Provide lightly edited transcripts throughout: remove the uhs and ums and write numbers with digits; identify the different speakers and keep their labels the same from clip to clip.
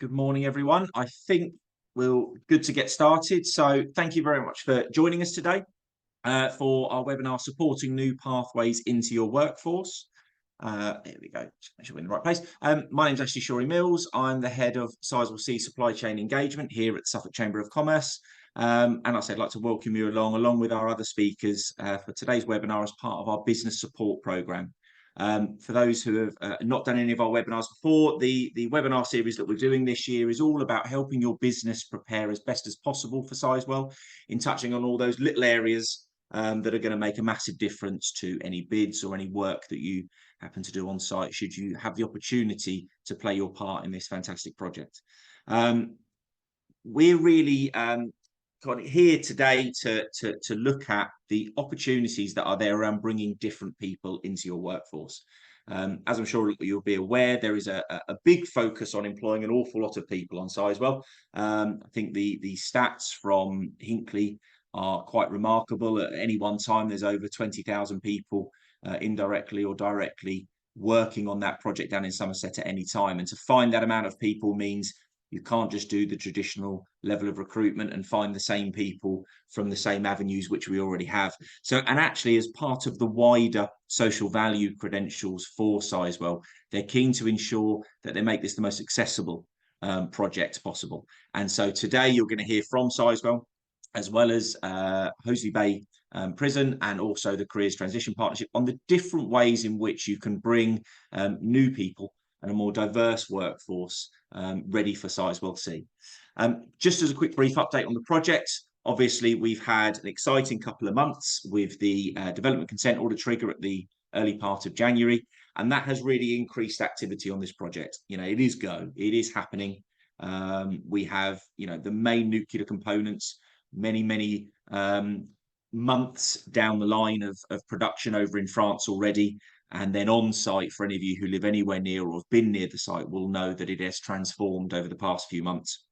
Speaker 1: Good morning, everyone. I think we're good to get started. So thank you very much for joining us today for our webinar, Supporting New Pathways into Your Workforce. Here we go. Just make sure we're in the right place. My name's Ashley Shorey-Mills. I'm the head of Sizewell C Supply Chain Engagement here at the Suffolk Chamber of Commerce. And I said I'd like to welcome you along with our other speakers for today's webinar as part of our business support programme. For those who have not done any of our webinars before, the webinar series that we're doing this year is all about helping your business prepare as best as possible for Sizewell, in touching on all those little areas that are going to make a massive difference to any bids or any work that you happen to do on site, should you have the opportunity to play your part in this fantastic project. We're really here today to look at the opportunities that are there around bringing different people into your workforce. As I'm sure you'll be aware, there is a big focus on employing an awful lot of people on Sizewell. I think the stats from Hinckley are quite remarkable. At any one time, there's over 20,000 people indirectly or directly working on that project down in Somerset at any time. And to find that amount of people means you can't just do the traditional level of recruitment and find the same people from the same avenues which we already have. So, and actually, as part of the wider social value credentials for Sizewell, they're keen to ensure that they make this the most accessible project possible. And so today you're going to hear from Sizewell, as well as Hoseley Bay Prison, and also the Careers Transition Partnership, on the different ways in which you can bring new people and a more diverse workforce ready for Sizewell C. Just as a quick brief update on the project, obviously we've had an exciting couple of months with the development consent order trigger at the early part of January, and that has really increased activity on this project. You know, it is happening. We have, the main nuclear components many months down the line of production over in France already. And then on site, for any of you who live anywhere near or have been near the site, will know that it has transformed over the past few months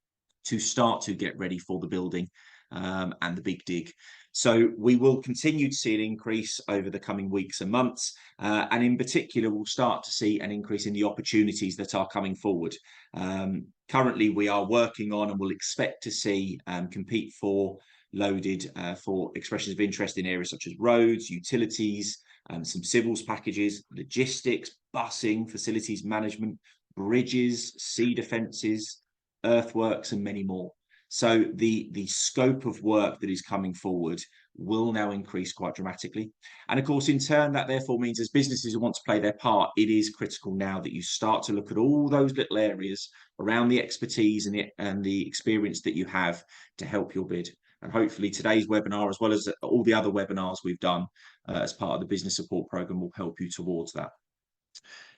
Speaker 1: to start to get ready for the building and the big dig. So we will continue to see an increase over the coming weeks and months. And in particular, we'll start to see an increase in the opportunities that are coming forward. Currently, we are working on and will expect to see compete for loaded for expressions of interest in areas such as roads, utilities, some civils packages, logistics, busing, facilities management, bridges, sea defences, earthworks, and many more. So the scope of work that is coming forward will now increase quite dramatically. And of course, in turn, that therefore means as businesses who want to play their part, it is critical now that you start to look at all those little areas around the expertise and the experience that you have to help your bid. And hopefully today's webinar, as well as all the other webinars we've done as part of the business support program, will help you towards that.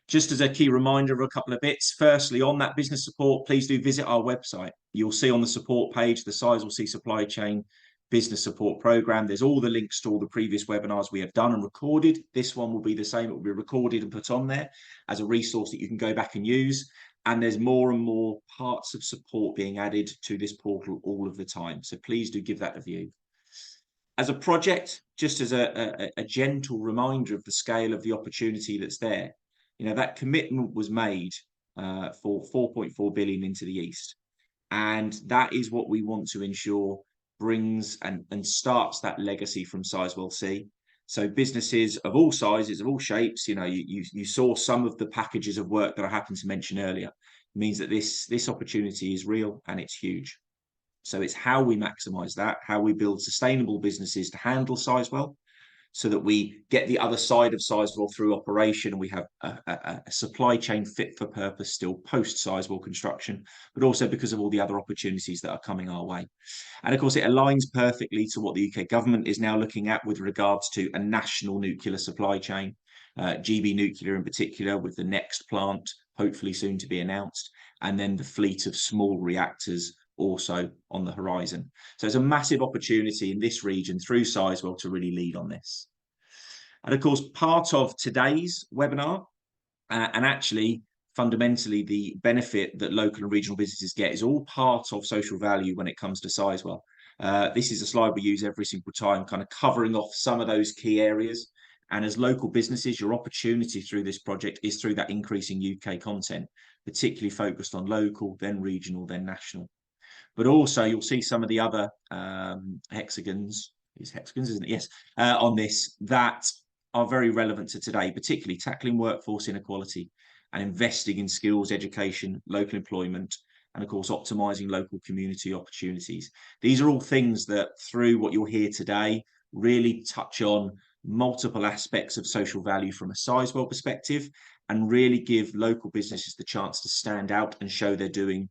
Speaker 1: Just as a key reminder of a couple of bits, firstly, on that business support, please do visit our website. You'll see on the support page the Sizewell C Supply Chain business support program. There's all the links to all the previous webinars we have done and recorded. This one will be the same. It will be recorded and put on there as a resource that you can go back and use. And there's more and more parts of support being added to this portal all of the time. So please do give that a view. As a project, just as a gentle reminder of the scale of the opportunity that's there, that commitment was made for 4.4 billion into the east. And that is what we want to ensure brings and starts that legacy from Sizewell C. So businesses of all sizes, of all shapes, you saw some of the packages of work that I happened to mention earlier. It means that this opportunity is real and it's huge. So it's how we maximize that, how we build sustainable businesses to handle Sizewell, so that we get the other side of Sizewell through operation, and we have a supply chain fit for purpose still post Sizewell construction, but also because of all the other opportunities that are coming our way. And of course, it aligns perfectly to what the UK government is now looking at with regards to a national nuclear supply chain, GB Nuclear in particular, with the next plant hopefully soon to be announced, and then the fleet of small reactors also on the horizon. So it's a massive opportunity in this region through Sizewell to really lead on this. And of course, part of today's webinar, and actually fundamentally the benefit that local and regional businesses get, is all part of social value when it comes to Sizewell. This is a slide we use every single time, kind of covering off some of those key areas. And as local businesses, your opportunity through this project is through that increasing UK content, particularly focused on local, then regional, then national. But also you'll see some of the other hexagons, these hexagons, isn't it? Yes, on this, that are very relevant to today, particularly tackling workforce inequality and investing in skills, education, local employment, and of course, optimizing local community opportunities. These are all things that, through what you'll hear today, really touch on multiple aspects of social value from a Sizewell perspective, and really give local businesses the chance to stand out and show they're doing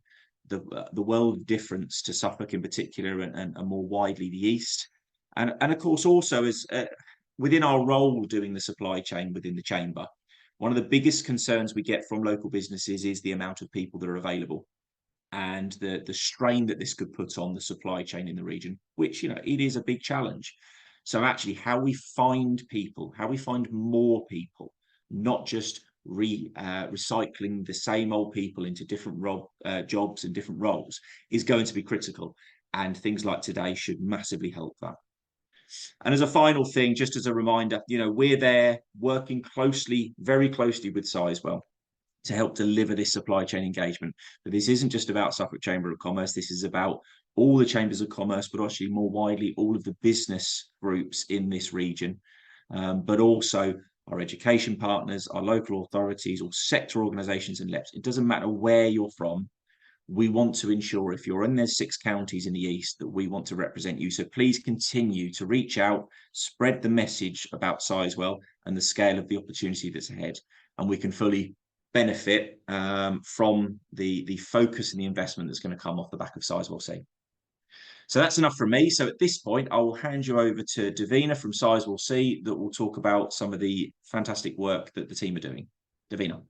Speaker 1: the world of difference to Suffolk in particular, and more widely the East. And of course, also as within our role doing the supply chain within the chamber, one of the biggest concerns we get from local businesses is the amount of people that are available, and the strain that this could put on the supply chain in the region, which, you know, it is a big challenge. So actually, how we find people, how we find more people, not just recycling the same old people into different jobs and different roles, is going to be critical. And things like today should massively help that. And as a final thing, just as a reminder, you know, we're there working closely, very closely with Sizewell to help deliver this supply chain engagement. But this isn't just about Suffolk Chamber of Commerce. This is about all the chambers of commerce, but actually more widely, all of the business groups in this region, but also our education partners, our local authorities, or sector organisations and LEPs. It doesn't matter where you're from. We want to ensure, if you're in there's 6 counties in the East, that we want to represent you. So please continue to reach out, spread the message about Sizewell and the scale of the opportunity that's ahead. And we can fully benefit from the focus and the investment that's going to come off the back of Sizewell C. So that's enough from me. So at this point, I will hand you over to Davina from Sizewell C, that will talk about some of the fantastic work that the team are doing. Davina.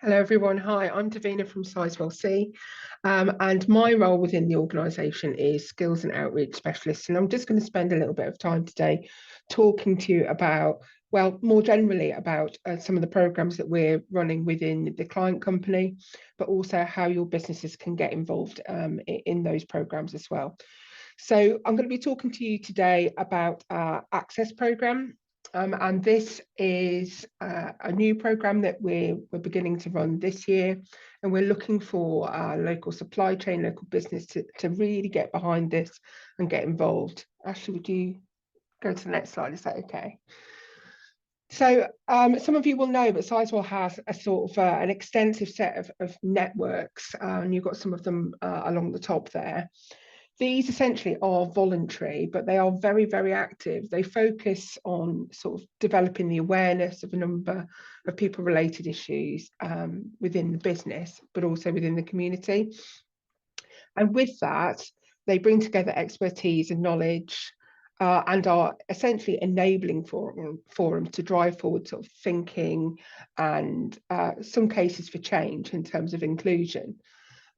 Speaker 2: Hello everyone, hi, I'm Davina from Sizewell C, and my role within the organisation is Skills and Outreach Specialist, and I'm just going to spend a little bit of time today talking to you about, well, more generally about some of the programmes that we're running within the client company, but also how your businesses can get involved in those programmes as well. So I'm going to be talking to you today about our Access programme. And this is a new programme that we're beginning to run this year, and we're looking for local supply chain, local business to really get behind this and get involved. Ashley, would you go to the next slide? Is that okay? So some of you will know, but Sizewell has a sort of an extensive set of networks, and you've got some of them along the top there. These essentially are voluntary, but they are very, very active. They focus on sort of developing the awareness of a number of people-related issues within the business, but also within the community. And with that, they bring together expertise and knowledge and are essentially enabling forum to drive forward sort of thinking and some cases for change in terms of inclusion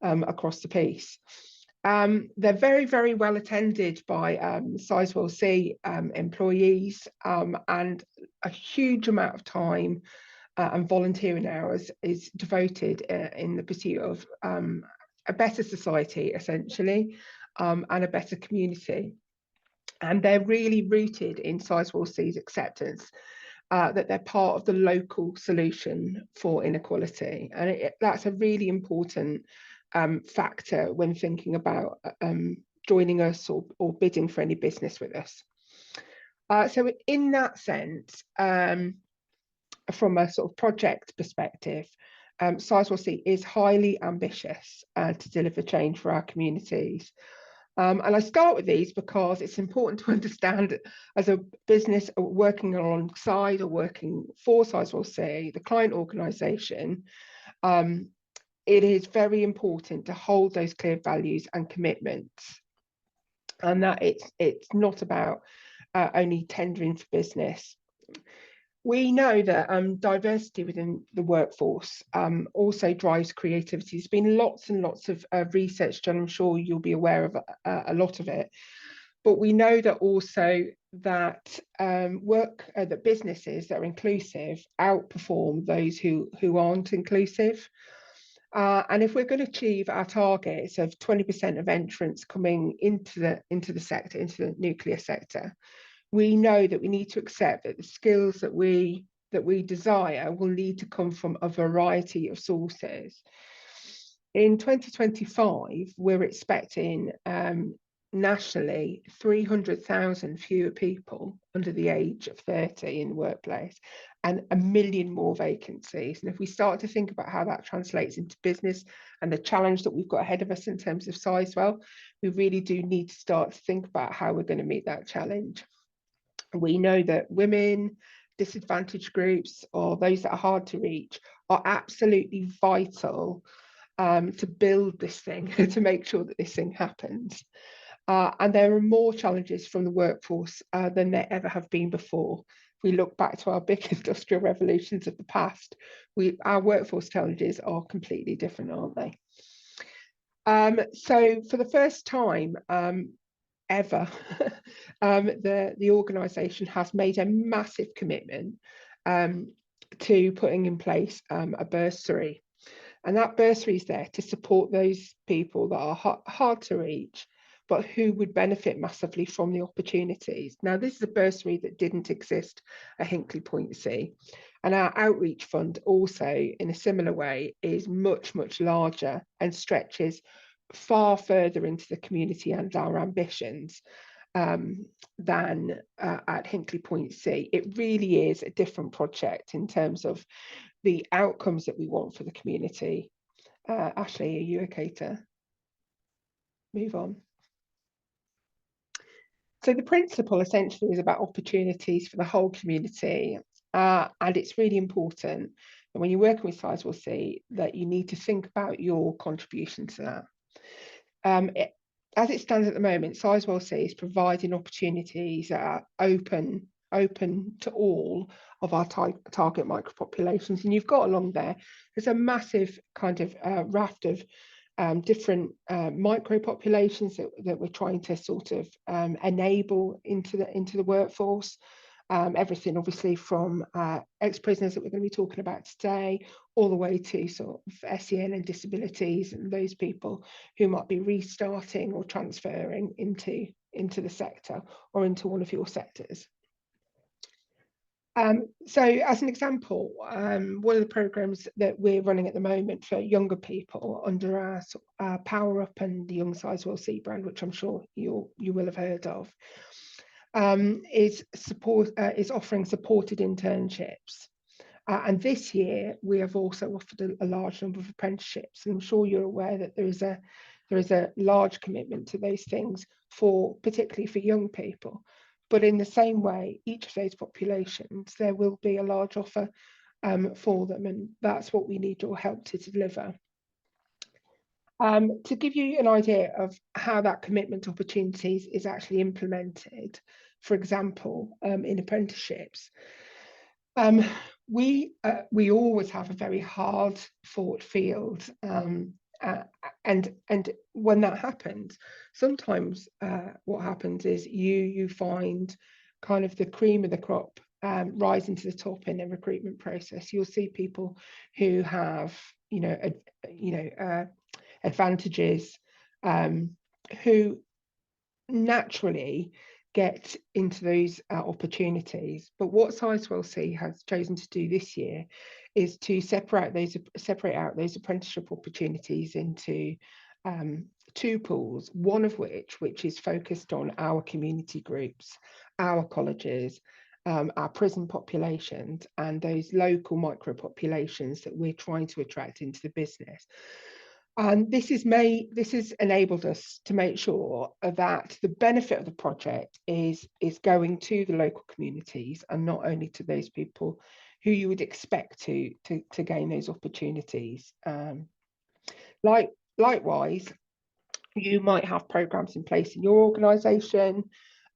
Speaker 2: across the piece. They're very, very well attended by Sizewell C employees, and a huge amount of time and volunteering hours is devoted in the pursuit of a better society, essentially, and a better community. And they're really rooted in Sizewell C's acceptance that they're part of the local solution for inequality. And that's a really important factor when thinking about joining us or bidding for any business with us. So in that sense, from a sort of project perspective, Sizewell C is highly ambitious to deliver change for our communities. And I start with these because it's important to understand, as a business working alongside or working for Sizewell C, the client organisation, it is very important to hold those clear values and commitments, and that it's not about only tendering for business. We know that diversity within the workforce also drives creativity. There's been lots and lots of research done. I'm sure you'll be aware of a lot of it. But we know that also that that businesses that are inclusive outperform those who aren't inclusive. And if we're going to achieve our targets of 20% of entrants coming into the sector, into the nuclear sector, we know that we need to accept that the skills that that we desire will need to come from a variety of sources. In 2025, we're expecting nationally 300,000 fewer people under the age of 30 in the workplace and 1 million more vacancies. And if we start to think about how that translates into business and the challenge that we've got ahead of us in terms of Sizewell, we really do need to start to think about how we're going to meet that challenge. We know that women, disadvantaged groups, or those that are hard to reach are absolutely vital to build this thing, to make sure that this thing happens. And there are more challenges from the workforce than there ever have been before. If we look back to our big industrial revolutions of the past, our workforce challenges are completely different, aren't they? So for the first time ever, the organisation has made a massive commitment to putting in place a bursary. And that bursary is there to support those people that are hard to reach, but who would benefit massively from the opportunities. Now, this is a bursary that didn't exist at Hinkley Point C. And our outreach fund also, in a similar way, is much, much larger and stretches far further into the community and our ambitions than at Hinkley Point C. It really is a different project in terms of the outcomes that we want for the community. Ashley, are you okay to move on? So the principle essentially is about opportunities for the whole community. And it's really important that when you're working with Sizewell C that you need to think about your contribution to that. As it stands at the moment, Sizewell C is providing opportunities that are open to all of our target micropopulations. And you've got along there's a massive kind of raft of different micro populations that we're trying to sort of enable into the workforce. Everything obviously from ex-prisoners that we're going to be talking about today, all the way to sort of SEN and disabilities and those people who might be restarting or transferring into the sector or into one of your sectors. So as an example, one of the programs that we're running at the moment for younger people under our Power Up and the Young Sizewell C brand, which I'm sure you will have heard of, is offering supported internships. And this year we have also offered a large number of apprenticeships, and I'm sure you're aware that there is a large commitment to those things particularly for young people. But in the same way, each of those populations, there will be a large offer for them, and that's what we need your help to deliver. To give you an idea of how that commitment opportunities is actually implemented, for example, in apprenticeships, we always have a very hard fought field. And when that happens, sometimes what happens is you find kind of the cream of the crop rising to the top in a recruitment process. You'll see people who have advantages, who naturally get into those opportunities. But what Sizewell C has chosen to do this year is to separate out those apprenticeship opportunities into two pools, one of which is focused on our community groups, our colleges, our prison populations, and those local micro populations that we're trying to attract into the business. And this has enabled us to make sure that the benefit of the project is going to the local communities and not only to those people who you would expect to gain those opportunities. Likewise, you might have programs in place in your organisation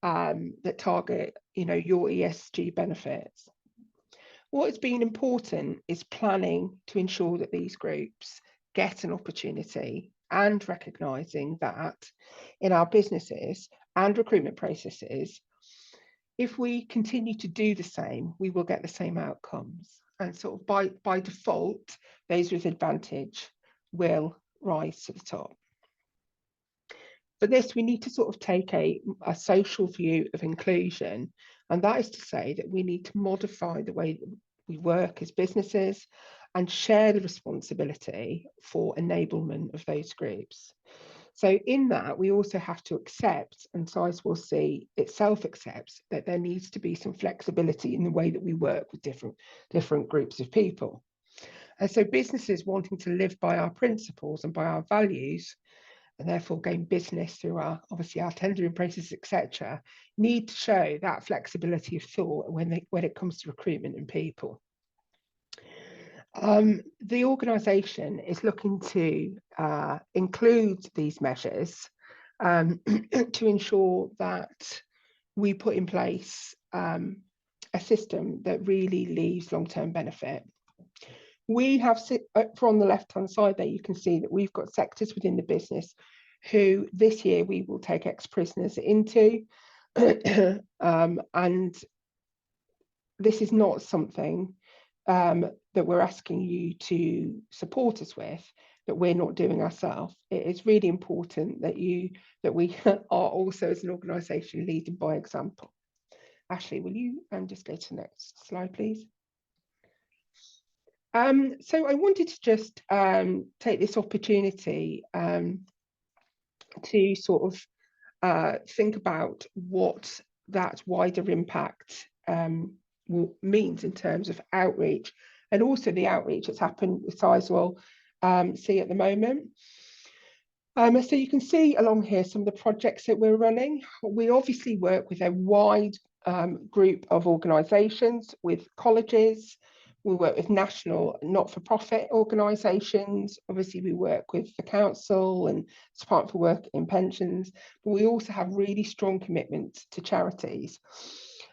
Speaker 2: that target, your ESG benefits. What has been important is planning to ensure that these groups get an opportunity and recognising that in our businesses and recruitment processes, if we continue to do the same, we will get the same outcomes. And sort of by default, those with advantage will rise to the top. For this, we need to sort of take a social view of inclusion. And that is to say that we need to modify the way we work as businesses and share the responsibility for enablement of those groups. So in that, we also have to accept, and Sizewell C itself accepts, that there needs to be some flexibility in the way that we work with different groups of people. And so businesses wanting to live by our principles and by our values, and therefore gain business through our, obviously our tendering process, etc., need to show that flexibility of thought when it comes to recruitment and people. The organisation is looking to include these measures to ensure that we put in place a system that really leaves long-term benefit. We have, from the left-hand side there, you can see that we've got sectors within the business who this year we will take ex-prisoners into. And this is not something that we're asking you to support us with, that we're not doing ourselves. It is really important that we are also as an organisation leading by example. Ashley, will you just go to the next slide, please? So I wanted to just take this opportunity to sort of think about what that wider impact means in terms of outreach, and also the outreach that's happened with Sizewell C at the moment. So you can see along here some of the projects that we're running. We obviously work with a wide group of organisations, with colleges. We work with national not-for-profit organisations. Obviously, we work with the council and Department for Work and Pensions, but we also have really strong commitments to charities.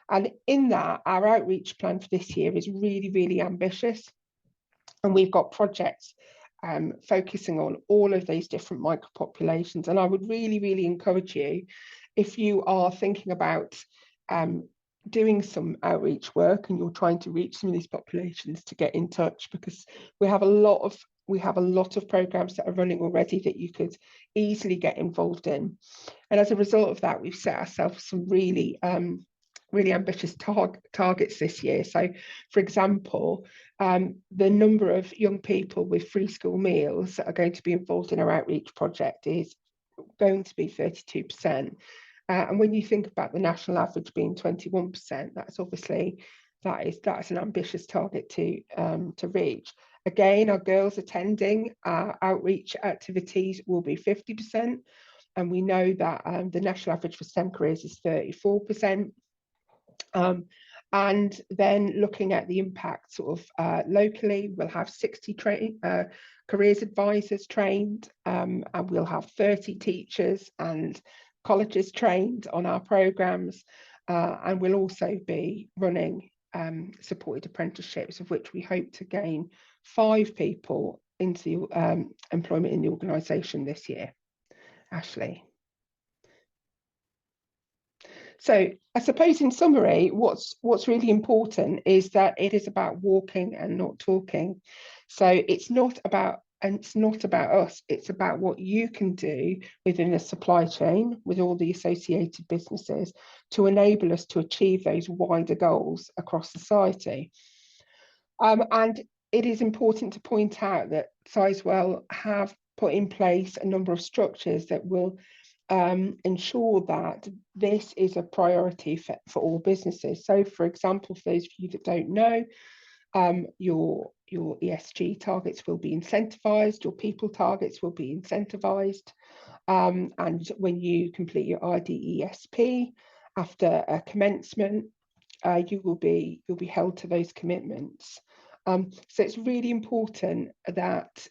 Speaker 2: And in that, our outreach plan for this year is really, really ambitious. And we've got projects focusing on all of these different micro-populations. And I would really, really encourage you, if you are thinking about doing some outreach work and you're trying to reach some of these populations, to get in touch, because we have a lot of programs that are running already that you could easily get involved in. And as a result of that, we've set ourselves some really really ambitious targets this year. So, for example, the number of young people with free school meals that are going to be involved in our outreach project is going to be 32%. And when you think about the national average being 21%, that's obviously that's an ambitious target to reach. Again, our girls attending outreach activities will be 50%, and we know that the national average for STEM careers is 34%. And then looking at the impact sort of locally, we'll have 60 careers advisors trained, and we'll have 30 teachers and colleges trained on our programs, and we'll also be running supported apprenticeships, of which we hope to gain 5 people into employment in the organisation this year. Ashley. So I suppose in summary, what's really important is that it is about walking and not talking. So it's not about us, it's about what you can do within the supply chain with all the associated businesses to enable us to achieve those wider goals across society. And it is important to point out that Sizewell have put in place a number of structures that will ensure that this is a priority for all businesses. So, for example, for those of you that don't know, your ESG targets will be incentivised, your people targets will be incentivised, and when you complete your IDESP after a commencement, you'll be held to those commitments. So it's really important that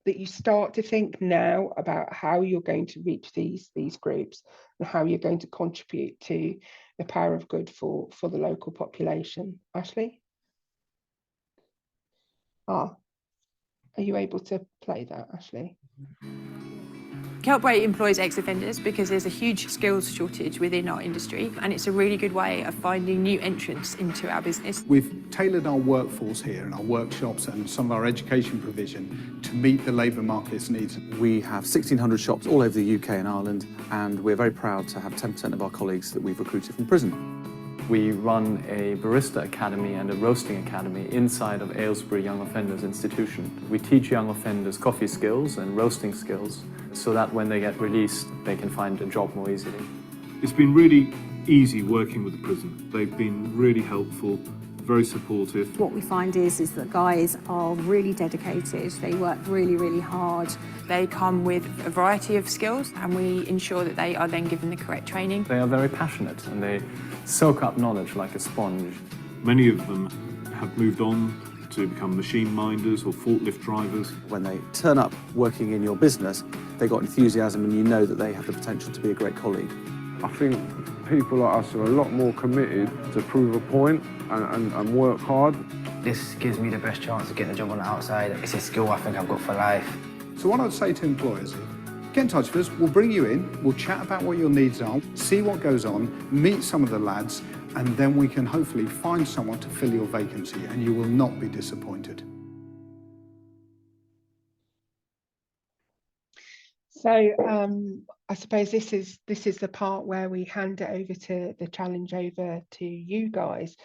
Speaker 2: that you start to think now about how you're going to reach these groups and how you're going to contribute to the power of good for the local population. Ashley? Are you able to play that, Ashley?
Speaker 3: Kelpway employs ex-offenders because there's a huge skills shortage within our industry, and it's a really good way of finding new entrants into our business.
Speaker 4: We've tailored our workforce here and our workshops and some of our education provision to meet the labour market's needs.
Speaker 5: We have 1,600 shops all over the UK and Ireland, and we're very proud to have 10% of our colleagues that we've recruited from prison. We run a barista academy and a roasting academy inside of Aylesbury Young Offenders Institution. We teach young offenders coffee skills and roasting skills so that when they get released, they can find a job more easily.
Speaker 6: It's been really easy working with the prison. They've been really helpful, very supportive.
Speaker 7: What we find is that guys are really dedicated. They work really, really hard.
Speaker 3: They come with a variety of skills and we ensure that they are then given the correct training.
Speaker 5: They are very passionate and they soak up knowledge like a sponge.
Speaker 6: Many of them have moved on to become machine minders or forklift drivers.
Speaker 5: When they turn up working in your business, they got enthusiasm and you know that they have the potential to be a great colleague.
Speaker 8: I think people like us are a lot more committed to prove a point and work hard.
Speaker 9: This gives me the best chance to get the job on the outside. It's a skill I think I've got for life.
Speaker 4: So what I'd say to employers is, get in touch with us, we'll bring you in, we'll chat about what your needs are, see what goes on, meet some of the lads, and then we can hopefully find someone to fill your vacancy and you will not be disappointed.
Speaker 2: So I suppose this is the part where we hand it over to the challenge over to you guys.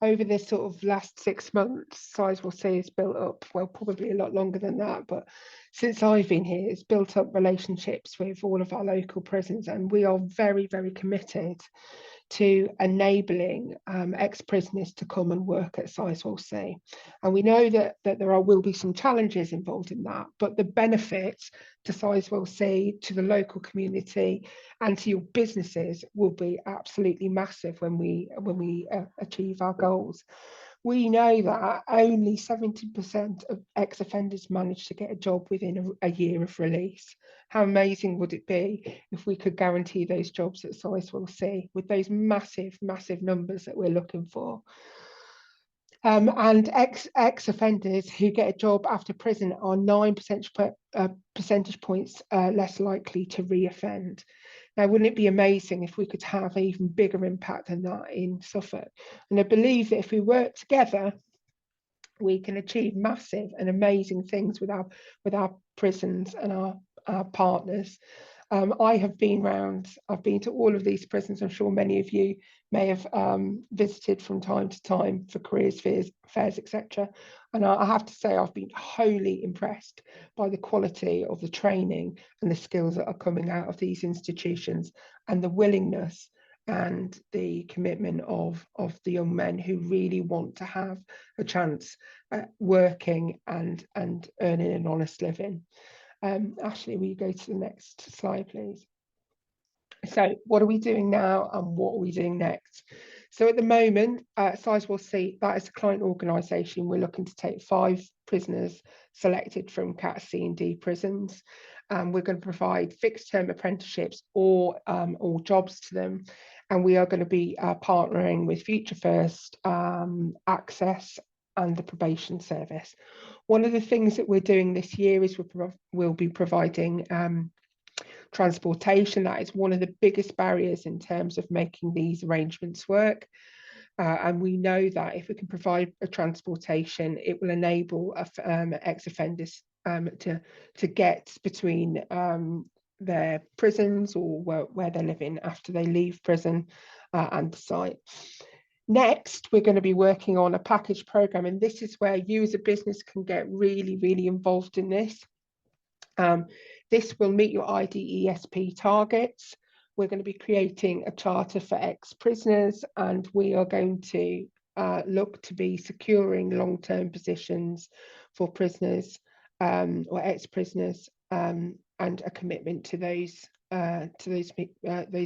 Speaker 2: Over this sort of last 6 months, Sizewell C has built up, well, probably a lot longer than that, but since I've been here, it's built up relationships with all of our local prisons, and we are very, very committed to enabling ex-prisoners to come and work at Sizewell C. And we know that there will be some challenges involved in that, but the benefits to Sizewell C, to the local community and to your businesses will be absolutely massive when we achieve our goals. We know that only 70% of ex-offenders manage to get a job within a year of release. How amazing would it be if we could guarantee those jobs at Sizewell C with those massive, massive numbers that we're looking for? And ex-offenders who get a job after prison are 9 percentage points less likely to re-offend. Now, wouldn't it be amazing if we could have an even bigger impact than that in Suffolk? And I believe that if we work together, we can achieve massive and amazing things with our prisons and our partners. I have been round, I've been to all of these prisons. I'm sure many of you may have visited from time to time for careers fairs, etc. And I have to say I've been wholly impressed by the quality of the training and the skills that are coming out of these institutions, and the willingness and the commitment of the young men who really want to have a chance at working and earning an honest living. Ashley, will you go to the next slide, please? So what are we doing now and what are we doing next? So at the moment, Sizewell C, that is a client organisation. We're looking to take 5 prisoners selected from Cat C and D prisons. We're going to provide fixed term apprenticeships or jobs to them. And we are going to be partnering with Future First, Access and the probation service. One of the things that we're doing this year is we'll be providing transportation. That is one of the biggest barriers in terms of making these arrangements work. And we know that if we can provide a transportation, it will enable ex-offenders to get between their prisons or where they're living after they leave prison and the site. Next, we're going to be working on a package program, and this is where you as a business can get really, really involved in this. This will meet your IDESP targets. We're going to be creating a charter for ex-prisoners, and we are going to look to be securing long-term positions for prisoners or ex-prisoners, and a commitment to those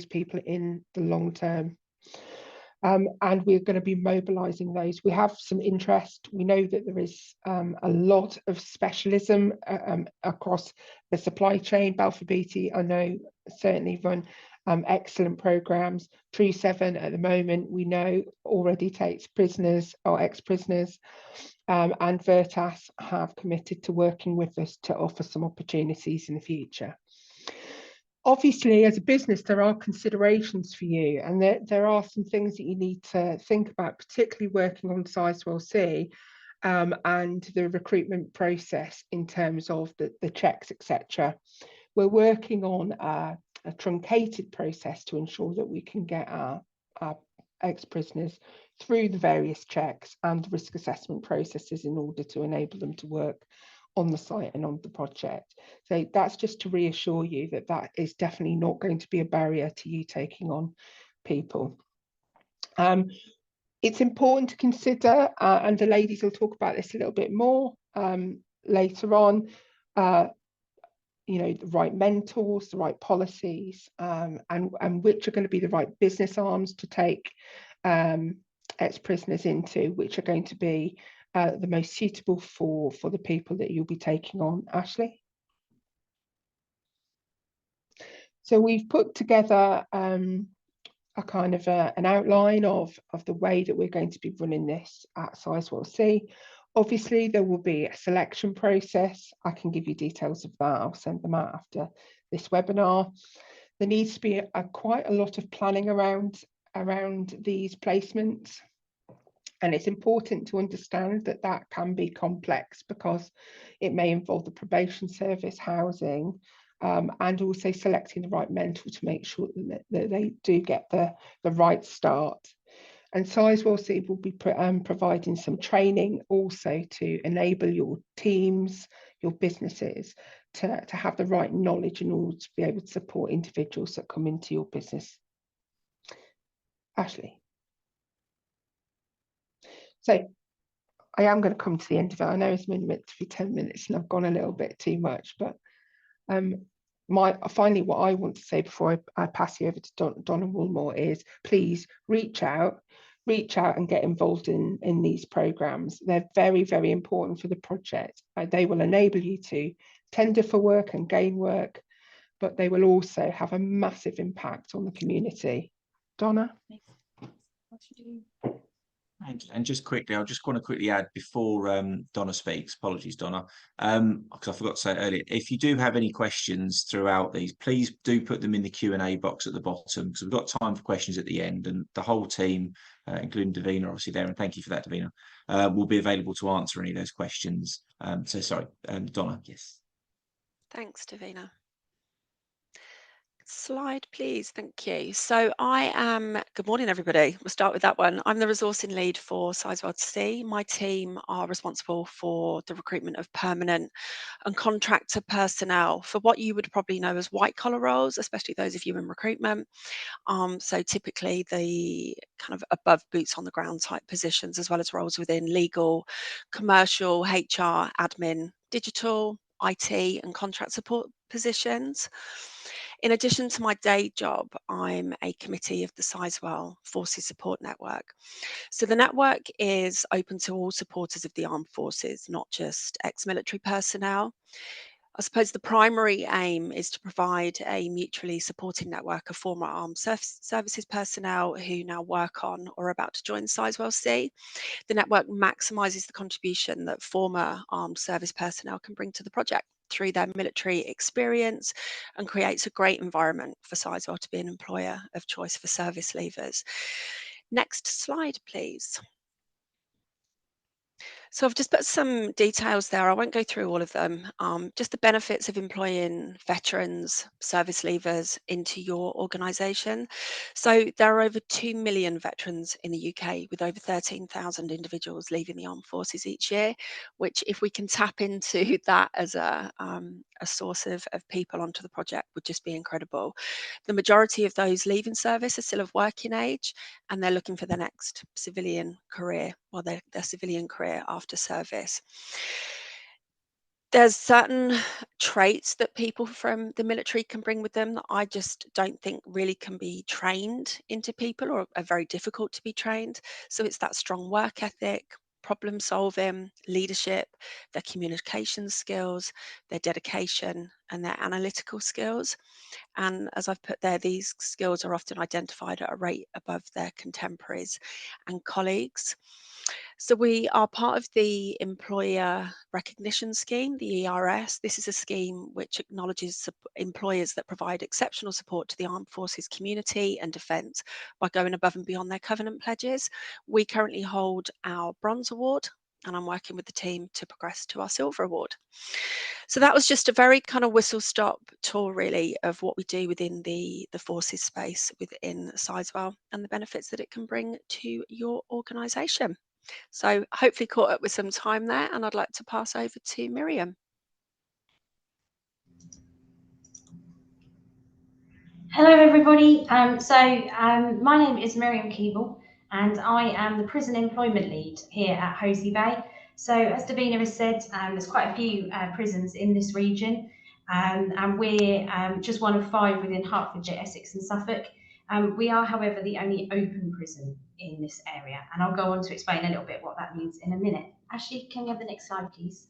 Speaker 2: people in the long term. And we're going to be mobilising those. We have some interest. We know that there is a lot of specialism across the supply chain. Balfour Beatty, I know, certainly run excellent programmes. True 7 at the moment, we know, already takes prisoners or ex-prisoners. And Veritas have committed to working with us to offer some opportunities in the future. Obviously, as a business, there are considerations for you, and there are some things that you need to think about, particularly working on Sizewell C and the recruitment process in terms of the checks, etc. We're working on a truncated process to ensure that we can get our ex-prisoners through the various checks and risk assessment processes in order to enable them to work on the site and on the project. So that's just to reassure you that that is definitely not going to be a barrier to you taking on people. It's important to consider, and the ladies will talk about this a little bit more later on, the right mentors, the right policies, and which are going to be the right business arms to take ex-prisoners into, which are going to be the most suitable for the people that you'll be taking on. Ashley? So we've put together a kind of an outline of the way that we're going to be running this at Sizewell C. Obviously, there will be a selection process. I can give you details of that. I'll send them out after this webinar. There needs to be quite a lot of planning around these placements. And it's important to understand that that can be complex because it may involve the probation service, housing, and also selecting the right mentor to make sure that they do get the right start. And Sizewell C will be providing some training also to enable your teams, your businesses to have the right knowledge in order to be able to support individuals that come into your business. Ashley? So I am going to come to the end of it. I know it's meant to be 10 minutes and I've gone a little bit too much, but finally, what I want to say before I pass you over to Donna Woolmore is please reach out and get involved in these programs. They're very, very important for the project. They will enable you to tender for work and gain work, but they will also have a massive impact on the community. Donna?
Speaker 1: And just quickly, I just want to quickly add before Donna speaks, apologies, Donna, because I forgot to say it earlier, if you do have any questions throughout these, please do put them in the Q&A box at the bottom, because we've got time for questions at the end, and the whole team, including Davina, obviously there, and thank you for that, Davina, will be available to answer any of those questions. So sorry, Donna, yes.
Speaker 10: Thanks, Davina. Slide, please. Thank you. So I am, good morning, everybody. We'll start with that one. I'm the resourcing lead for Sizewell C. My team are responsible for the recruitment of permanent and contractor personnel for what you would probably know as white collar roles, especially those of you in recruitment. So typically the kind of above boots on the ground type positions, as well as roles within legal, commercial, HR, admin, digital, IT and contract support positions. In addition to my day job, I'm a committee of the Sizewell Forces Support Network. So the network is open to all supporters of the armed forces, not just ex-military personnel. I suppose the primary aim is to provide a mutually supporting network of former armed services personnel who now work on or are about to join Sizewell C. The network maximises the contribution that former armed service personnel can bring to the project through their military experience, and creates a great environment for Sizewell to be an employer of choice for service leavers. Next slide, please. So I've just put some details there. I won't go through all of them. Just the benefits of employing veterans, service leavers into your organisation. So there are over 2 million veterans in the UK, with over 13,000 individuals leaving the armed forces each year, which if we can tap into that as a source of people onto the project would just be incredible. The majority of those leaving service are still of working age, and they're looking for their next civilian career, or their civilian career after service. There's certain traits that people from the military can bring with them that I just don't think really can be trained into people, or are very difficult to be trained. So it's that strong work ethic, problem solving, leadership, their communication skills, their dedication, and their analytical skills. And as I've put there, these skills are often identified at a rate above their contemporaries and colleagues. So we are part of the Employer Recognition Scheme, the ERS. This is a scheme which acknowledges employers that provide exceptional support to the armed forces community and defence by going above and beyond their covenant pledges. We currently hold our Bronze Award and I'm working with the team to progress to our silver award. So that was just a very kind of whistle-stop tour, really, of what we do within the forces space within Sizewell and the benefits that it can bring to your organisation. So hopefully caught up with some time there, and I'd like to pass over to Miriam.
Speaker 11: Hello everybody, my name is Miriam Keeble and I am the prison employment lead here at Hoseley Bay. So as Davina has said, there's quite a few prisons in this region, and we're just one of 5 within Hertfordshire, Essex and Suffolk. We are, however, the only open prison in this area, and I'll go on to explain a little bit what that means in a minute. Ashley, can we have the next slide please?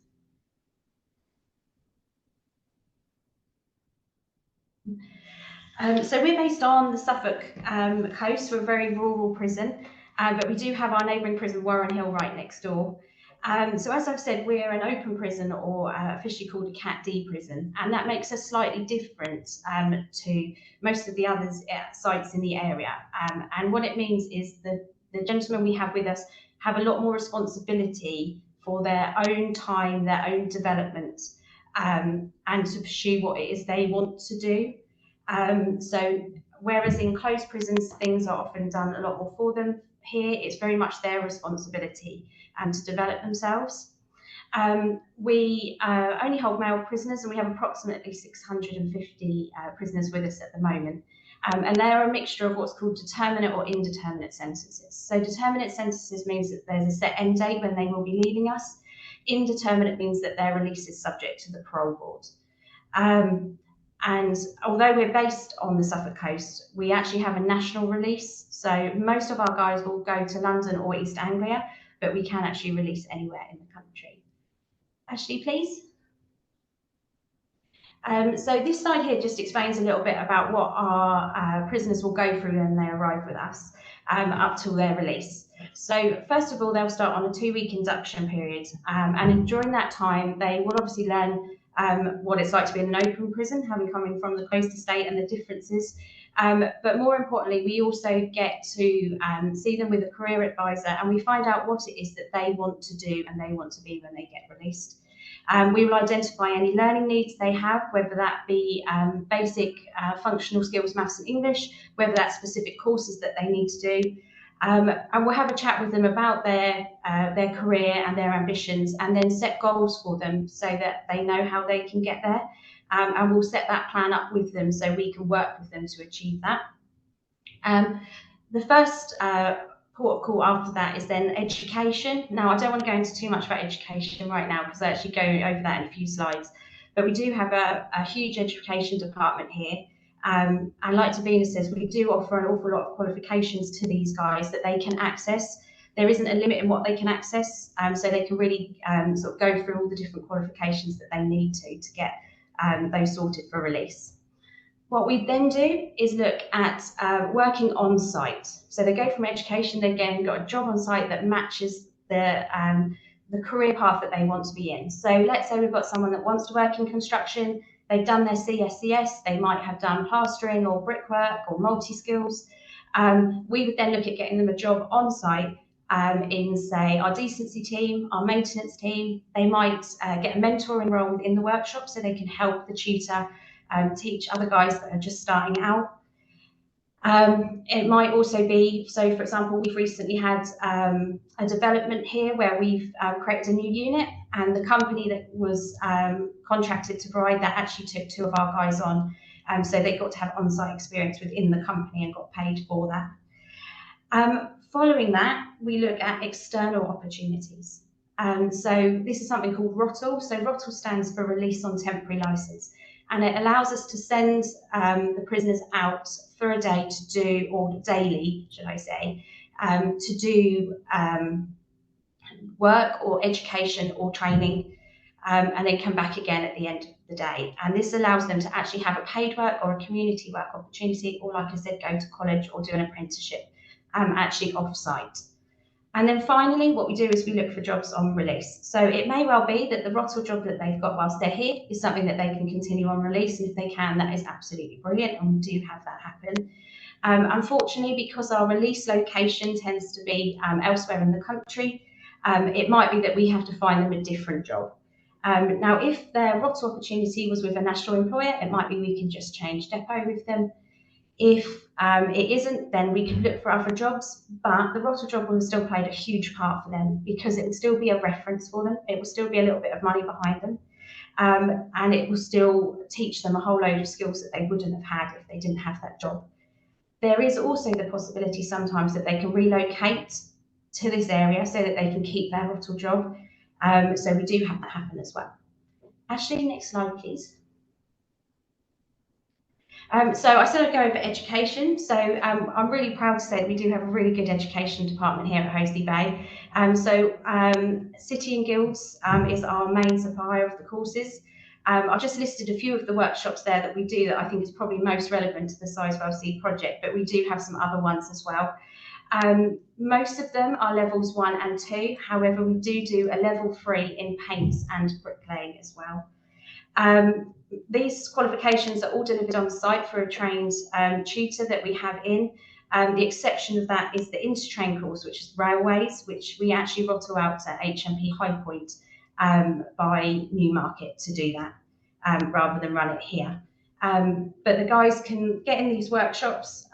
Speaker 11: So we're based on the Suffolk coast. We're a very rural prison, but we do have our neighbouring prison, Warren Hill, right next door. So as I've said, we're an open prison, or officially called a Cat D prison, and that makes us slightly different to most of the other sites in the area. And what it means is the gentlemen we have with us have a lot more responsibility for their own time, their own development, and to pursue what it is they want to do. So whereas in closed prisons, things are often done a lot more for them, here it's very much their responsibility to develop themselves. We only hold male prisoners, and we have approximately 650 prisoners with us at the moment. And they are a mixture of what's called determinate or indeterminate sentences. So determinate sentences means that there's a set end date when they will be leaving us. Indeterminate means that their release is subject to the parole board. And although we're based on the Suffolk coast, we actually have a national release. So most of our guys will go to London or East Anglia, but we can actually release anywhere in the country. Ashley, please. So this slide here just explains a little bit about what our prisoners will go through when they arrive with us up till their release. So first of all, they'll start on a 2-week induction period, and during that time, they will obviously learn what it's like to be in an open prison, having come in from the closed estate and the differences. But more importantly, we also get to see them with a career advisor, and we find out what it is that they want to do and they want to be when they get released. We will identify any learning needs they have, whether that be basic functional skills, maths and English, whether that's specific courses that they need to do. And we'll have a chat with them about their career and their ambitions, and then set goals for them so that they know how they can get there. And we'll set that plan up with them so we can work with them to achieve that. The first port of call after that is then education. Now, I don't want to go into too much about education right now because I actually go over that in a few slides, but we do have a huge education department here. And like Davina says, we do offer an awful lot of qualifications to these guys that they can access. There isn't a limit in what they can access, so they can really sort of go through all the different qualifications that they need to get those sorted for release. What we then do is look at working on site. So they go from education, they again got a job on site that matches the career path that they want to be in. So let's say we've got someone that wants to work in construction, they've done their CSCS, they might have done plastering or brickwork or multi-skills. We would then look at getting them a job on site in, say, our decency team, our maintenance team. They might get a mentoring role within the workshop so they can help the tutor teach other guys that are just starting out. It might also be, so for example, we've recently had a development here where we've created a new unit, and the company that was contracted to provide that actually took 2 of our guys on, so they got to have on-site experience within the company and got paid for that. Following that, we look at external opportunities. So this is something called ROTL. So ROTL stands for Release on Temporary Licence, and it allows us to send the prisoners out for a day to do, or daily, should I say, to do work or education or training, and then come back again at the end of the day. And this allows them to actually have a paid work or a community work opportunity, or like I said, go to college or do an apprenticeship actually off-site. And then finally, what we do is we look for jobs on release. So it may well be that the ROTL job that they've got whilst they're here is something that they can continue on release, and if they can, that is absolutely brilliant, and we do have that happen. Unfortunately, because our release location tends to be elsewhere in the country, It might be that we have to find them a different job. Now, if their ROTO opportunity was with a national employer, it might be we can just change depot with them. If it isn't, then we can look for other jobs, but the ROTO job will have still played a huge part for them because it will still be a reference for them. It will still be a little bit of money behind them. And it will still teach them a whole load of skills that they wouldn't have had if they didn't have that job. There is also the possibility sometimes that they can relocate to this area so that they can keep their ROTO job. So we do have that happen as well. Ashley, next slide, please. So I said I'd go over education. So I'm really proud to say that we do have a really good education department here at Hoathly Bay. City and Guilds is our main supplier of the courses. I've just listed a few of the workshops there that we do that I think is probably most relevant to the Sizewell C project, but we do have some other ones as well. Most of them are levels 1 and 2. However, we do a level 3 in paints and bricklaying as well. These qualifications are all delivered on site for a trained tutor that we have in. The exception of that is the intertrain course, which is railways, which we actually ROTO out to HMP High Point by Newmarket to do that, rather than run it here. But the guys can get in these workshops.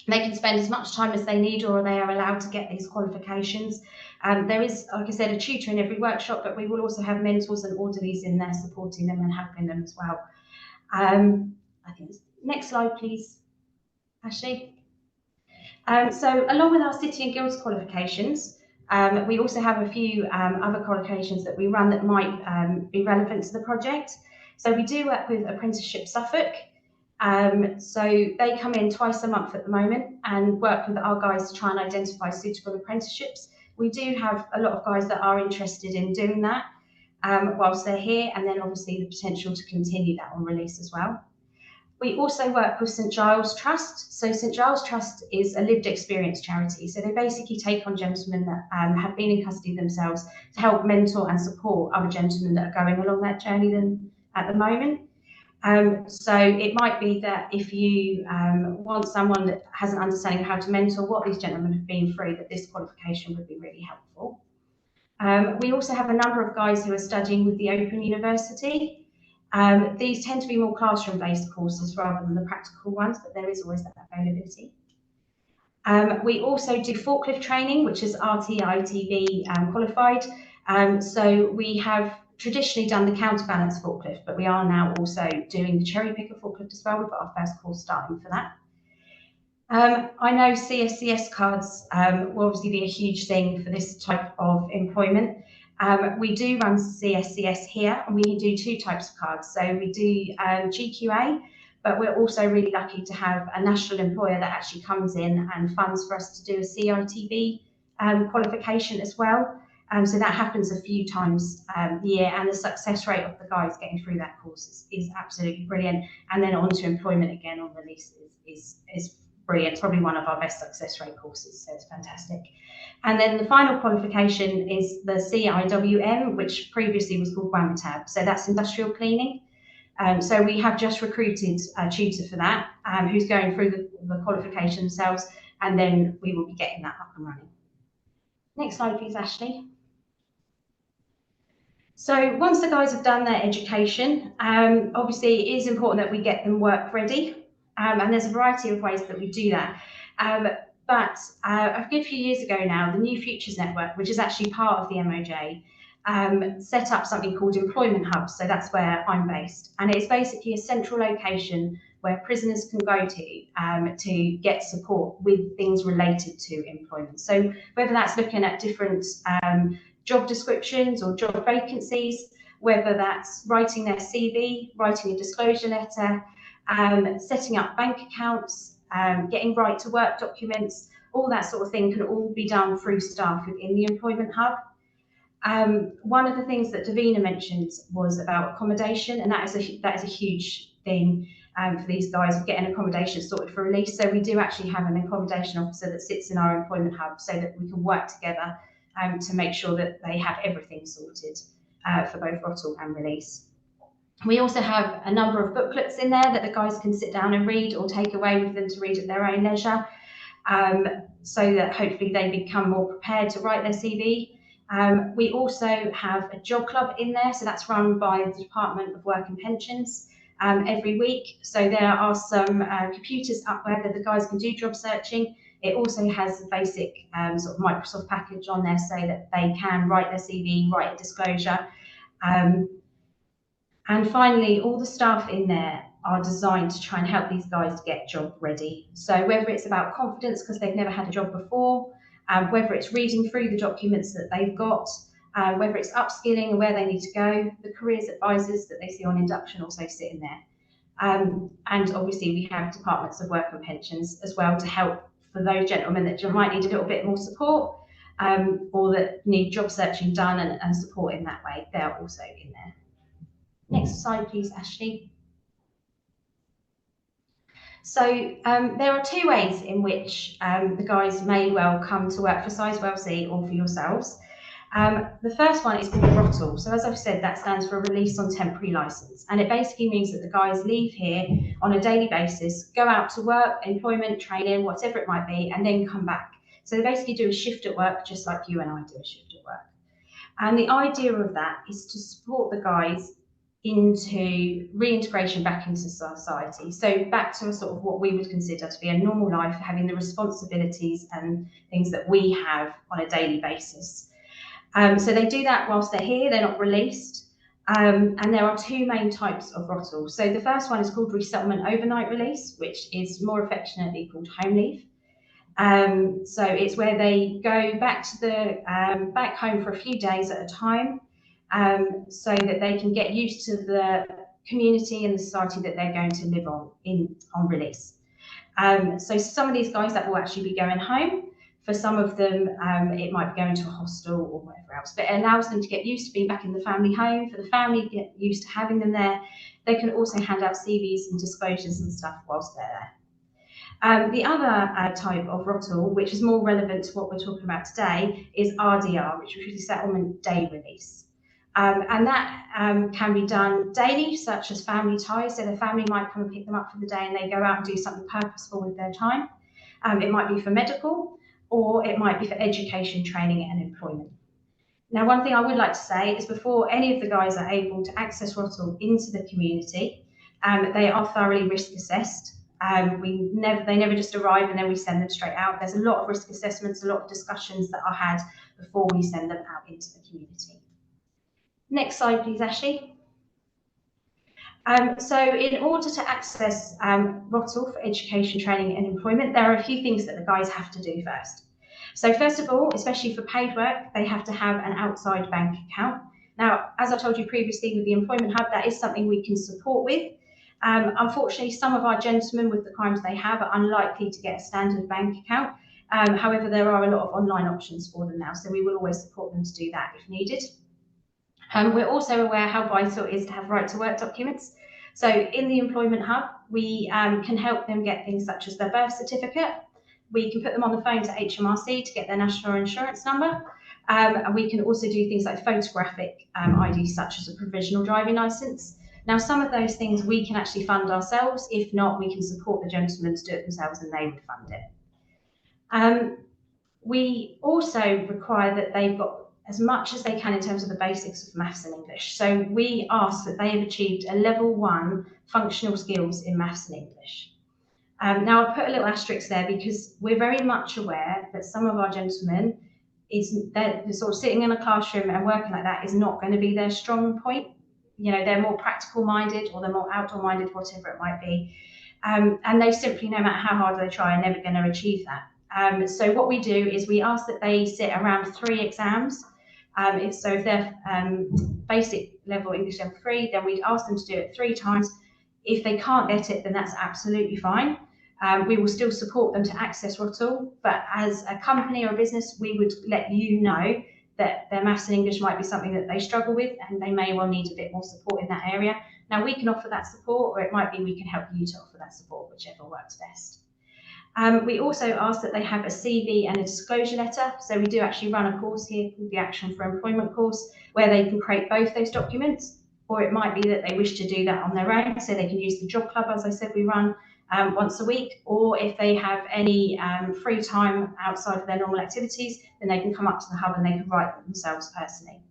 Speaker 11: They can spend as much time as they need, or they are allowed to get these qualifications. There is, like I said, a tutor in every workshop, but we will also have mentors and orderlies in there supporting them and helping them as well. I think next slide, please, Ashley. So along with our City and Guilds qualifications, we also have a few other qualifications that we run that might be relevant to the project. So we do work with Apprenticeships Suffolk. So they come in twice a month at the moment and work with our guys to try and identify suitable apprenticeships. We do have a lot of guys that are interested in doing that whilst they're here, and then obviously the potential to continue that on release as well. We also work with St Giles Trust. So St Giles Trust is a lived experience charity. So they basically take on gentlemen that have been in custody themselves to help mentor and support other gentlemen that are going along that journey at the moment. So it might be that if you want someone that has an understanding of how to mentor what these gentlemen have been through, that this qualification would be really helpful. We also have a number of guys who are studying with the Open University. These tend to be more classroom-based courses rather than the practical ones, but there is always that availability. We also do forklift training, which is RTITB qualified. So we have traditionally done the counterbalance forklift, but we are now also doing the cherry picker forklift as well. We've got our first course starting for that. I know CSCS cards will obviously be a huge thing for this type of employment. We do run CSCS here, and we do 2 types of cards. So we do GQA, but we're also really lucky to have a national employer that actually comes in and funds for us to do a CITB qualification as well. So that happens a few times a year, and the success rate of the guys getting through that course is absolutely brilliant. And then on to employment again on release is brilliant. It's probably one of our best success rate courses, so it's fantastic. And then the final qualification is the CIWM, which previously was called WAMTAB. So that's industrial cleaning. So we have just recruited a tutor for that, who's going through the qualification themselves, and then we will be getting that up and running. Next slide, please, Ashley. So once the guys have done their education, obviously it is important that we get them work ready, and there's a variety of ways that we do that. But a good few years ago now, the New Futures Network, which is actually part of the MOJ, set up something called Employment Hubs. So that's where I'm based, and it's basically a central location where prisoners can go to get support with things related to employment. So whether that's looking at different job descriptions or job vacancies, whether that's writing their CV, writing a disclosure letter, setting up bank accounts, getting right to work documents, all that sort of thing can all be done through staff within the Employment Hub. One of the things that Davina mentioned was about accommodation, and that is a huge thing for these guys, of getting accommodation sorted for release. So we do actually have an accommodation officer that sits in our Employment Hub so that we can work together to make sure that they have everything sorted for both ROTO and release. We also have a number of booklets in there that the guys can sit down and read, or take away with them to read at their own leisure, so that hopefully they become more prepared to write their CV. We also have a job club in there, so that's run by the Department of Work and Pensions every week. So there are some computers up where that the guys can do job searching. It also has a basic sort of Microsoft package on there so that they can write their CV, write a disclosure. And finally, all the staff in there are designed to try and help these guys to get job ready. So whether it's about confidence because they've never had a job before, whether it's reading through the documents that they've got, whether it's upskilling and where they need to go, the careers advisors that they see on induction also sit in there. And obviously we have departments of work and pensions as well to help for those gentlemen that might need a little bit more support or that need job searching done and support in that way. They're also in there. Next slide, please, Ashley. So there are two ways in which the guys may well come to work for Sizewell C or for yourselves. The first one is called ROTL. So as I've said, that stands for Release on Temporary Licence. And it basically means that the guys leave here on a daily basis, go out to work, employment, training, whatever it might be, and then come back. So they basically do a shift at work, just like you and I do a shift at work. And the idea of that is to support the guys into reintegration back into society. So back to a sort of what we would consider to be a normal life, having the responsibilities and things that we have on a daily basis. So they do that whilst they're here, they're not released. And there are two main types of ROTL. So the first one is called Resettlement Overnight Release, which is more affectionately called home leave. So it's where they go back to the back home for a few days at a time, so that they can get used to the community and the society that they're going to live on release. So some of these guys that will actually be going home. For some of them, it might be going to a hostel or whatever else, but it allows them to get used to being back in the family home. For the family to get used to having them there, they can also hand out CVs and disclosures and stuff whilst they're there. The other type of ROTL, which is more relevant to what we're talking about today, is RDR, which is Resettlement Day Release. And that can be done daily, such as family ties. So the family might come and pick them up for the day and they go out and do something purposeful with their time. It might be for medical, or it might be for education, training and employment. Now, one thing I would like to say is before any of the guys are able to access ROTL into the community, they are thoroughly risk assessed. They never just arrive and then we send them straight out. There's a lot of risk assessments, a lot of discussions that are had before we send them out into the community. Next slide, please, Ashley. So in order to access ROTL for education, training and employment, there are a few things that the guys have to do first. So first of all, especially for paid work, they have to have an outside bank account. Now, as I told you previously with the Employment Hub, that is something we can support with. Unfortunately, some of our gentlemen with the crimes they have are unlikely to get a standard bank account. However, there are a lot of online options for them now, so we will always support them to do that if needed. We're also aware how vital it is to have right to work documents. So in the Employment Hub, we can help them get things such as their birth certificate. We can put them on the phone to HMRC to get their national insurance number. And we can also do things like photographic ID, such as a provisional driving licence. Now, some of those things we can actually fund ourselves. If not, we can support the gentlemen to do it themselves and they would fund it. We also require that they've got as much as they can in terms of the basics of maths and English. So we ask that they have achieved a level 1 functional skills in maths and English. Now I'll put a little asterisk there because we're very much aware that some of our gentlemen, they're sort of sitting in a classroom and working like that is not going to be their strong point. You know, they're more practical minded or they're more outdoor minded, whatever it might be. And they simply, no matter how hard they try, are never going to achieve that. So what we do is we ask that they sit around 3 exams. So if they're basic level English level 3, then we'd ask them to do it 3 times. If they can't get it, then that's absolutely fine. We will still support them to access ROTL, but as a company or a business, we would let you know that their maths and English might be something that they struggle with and they may well need a bit more support in that area. Now we can offer that support, or it might be we can help you to offer that support, whichever works best. We also ask that they have a CV and a disclosure letter. So we do actually run a course here called the Action for Employment course, where they can create both those documents, or it might be that they wish to do that on their own. So they can use the job club, as I said, we run, once a week, or if they have any free time outside of their normal activities, then they can come up to the hub and they can write them themselves personally.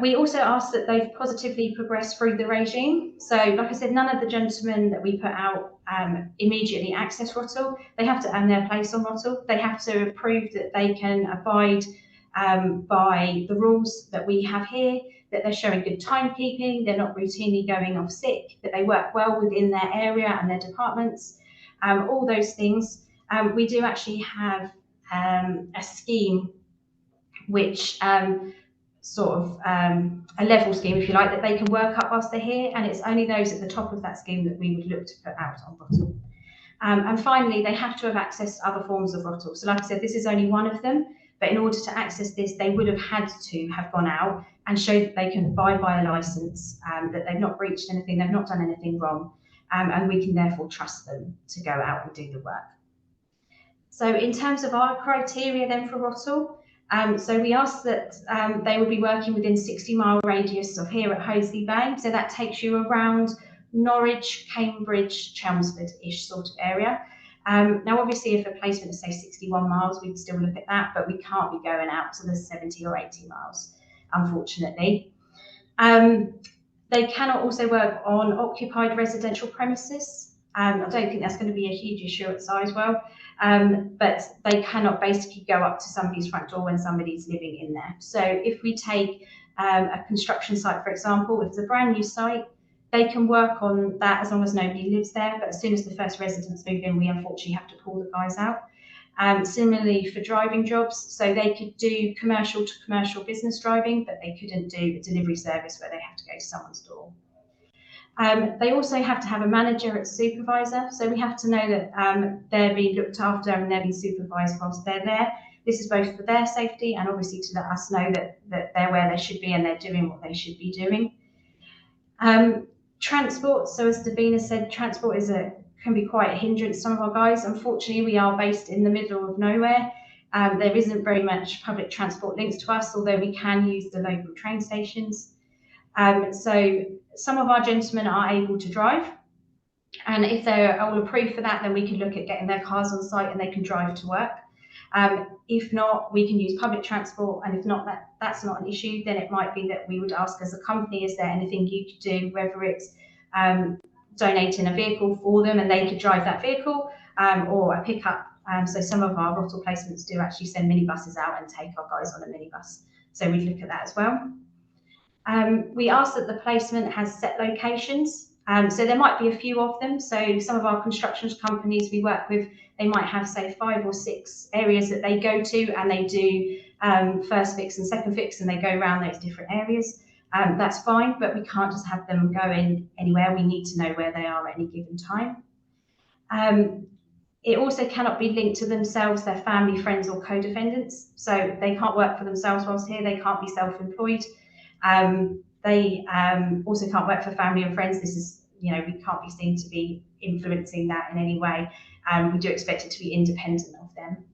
Speaker 11: We also ask that they've positively progressed through the regime. So, like I said, none of the gentlemen that we put out immediately access Rottle. They have to earn their place on Rottle. They have to prove that they can abide by the rules that we have here, that they're showing good timekeeping, they're not routinely going off sick, that they work well within their area and their departments, all those things. We do actually have a scheme which a level scheme, if you like, that they can work up whilst they're here, and it's only those at the top of that scheme that we would look to put out on Rottle. And finally, they have to have accessed other forms of Rottle. So like I said, this is only one of them, but in order to access this, they would have had to have gone out and showed that they can abide by a licence, that they've not breached anything, they've not done anything wrong, and we can therefore trust them to go out and do the work. So in terms of our criteria then for Rottle, so we ask that they will be working within 60-mile radius of here at Hoathly Bay. So that takes you around Norwich, Cambridge, Chelmsford-ish sort of area. Now, obviously, if a placement is, say, 61 miles, we'd still look at that, but we can't be going out to the 70 or 80 miles, unfortunately. They cannot also work on occupied residential premises. I don't think that's going to be a huge issue at Sizewell, but they cannot basically go up to somebody's front door when somebody's living in there. So if we take a construction site, for example, if it's a brand new site, they can work on that as long as nobody lives there, but as soon as the first residents move in, we unfortunately have to pull the guys out. Similarly for driving jobs, so they could do commercial to commercial business driving, but they couldn't do a delivery service where they have to go to someone's door. They also have to have a manager as supervisor, so we have to know that they're being looked after and they're being supervised whilst they're there. This is both for their safety and obviously to let us know that they're where they should be and they're doing what they should be doing. Transport, so as Davina said, transport can be quite a hindrance to some of our guys. Unfortunately, we are based in the middle of nowhere. There isn't very much public transport links to us, although we can use the local train stations. So some of our gentlemen are able to drive, and if they're all approved for that, then we can look at getting their cars on site and they can drive to work. If not, we can use public transport, and if not, that's not an issue, then it might be that we would ask as a company, is there anything you could do, whether it's donating a vehicle for them and they could drive that vehicle, or a pickup. So some of our Rottle placements do actually send minibuses out and take our guys on a minibus. So we look at that as well. We ask that the placement has set locations. So there might be a few of them. So some of our construction companies we work with, they might have, say, 5 or 6 areas that they go to, and they do first fix and second fix, and they go around those different areas. That's fine, but we can't just have them going anywhere. We need to know where they are at any given time. It also cannot be linked to themselves, their family, friends, or co-defendants. So they can't work for themselves whilst here. They can't be self-employed. They also can't work for family and friends. This is, we can't be seen to be influencing that in any way. We do expect it to be independent of them.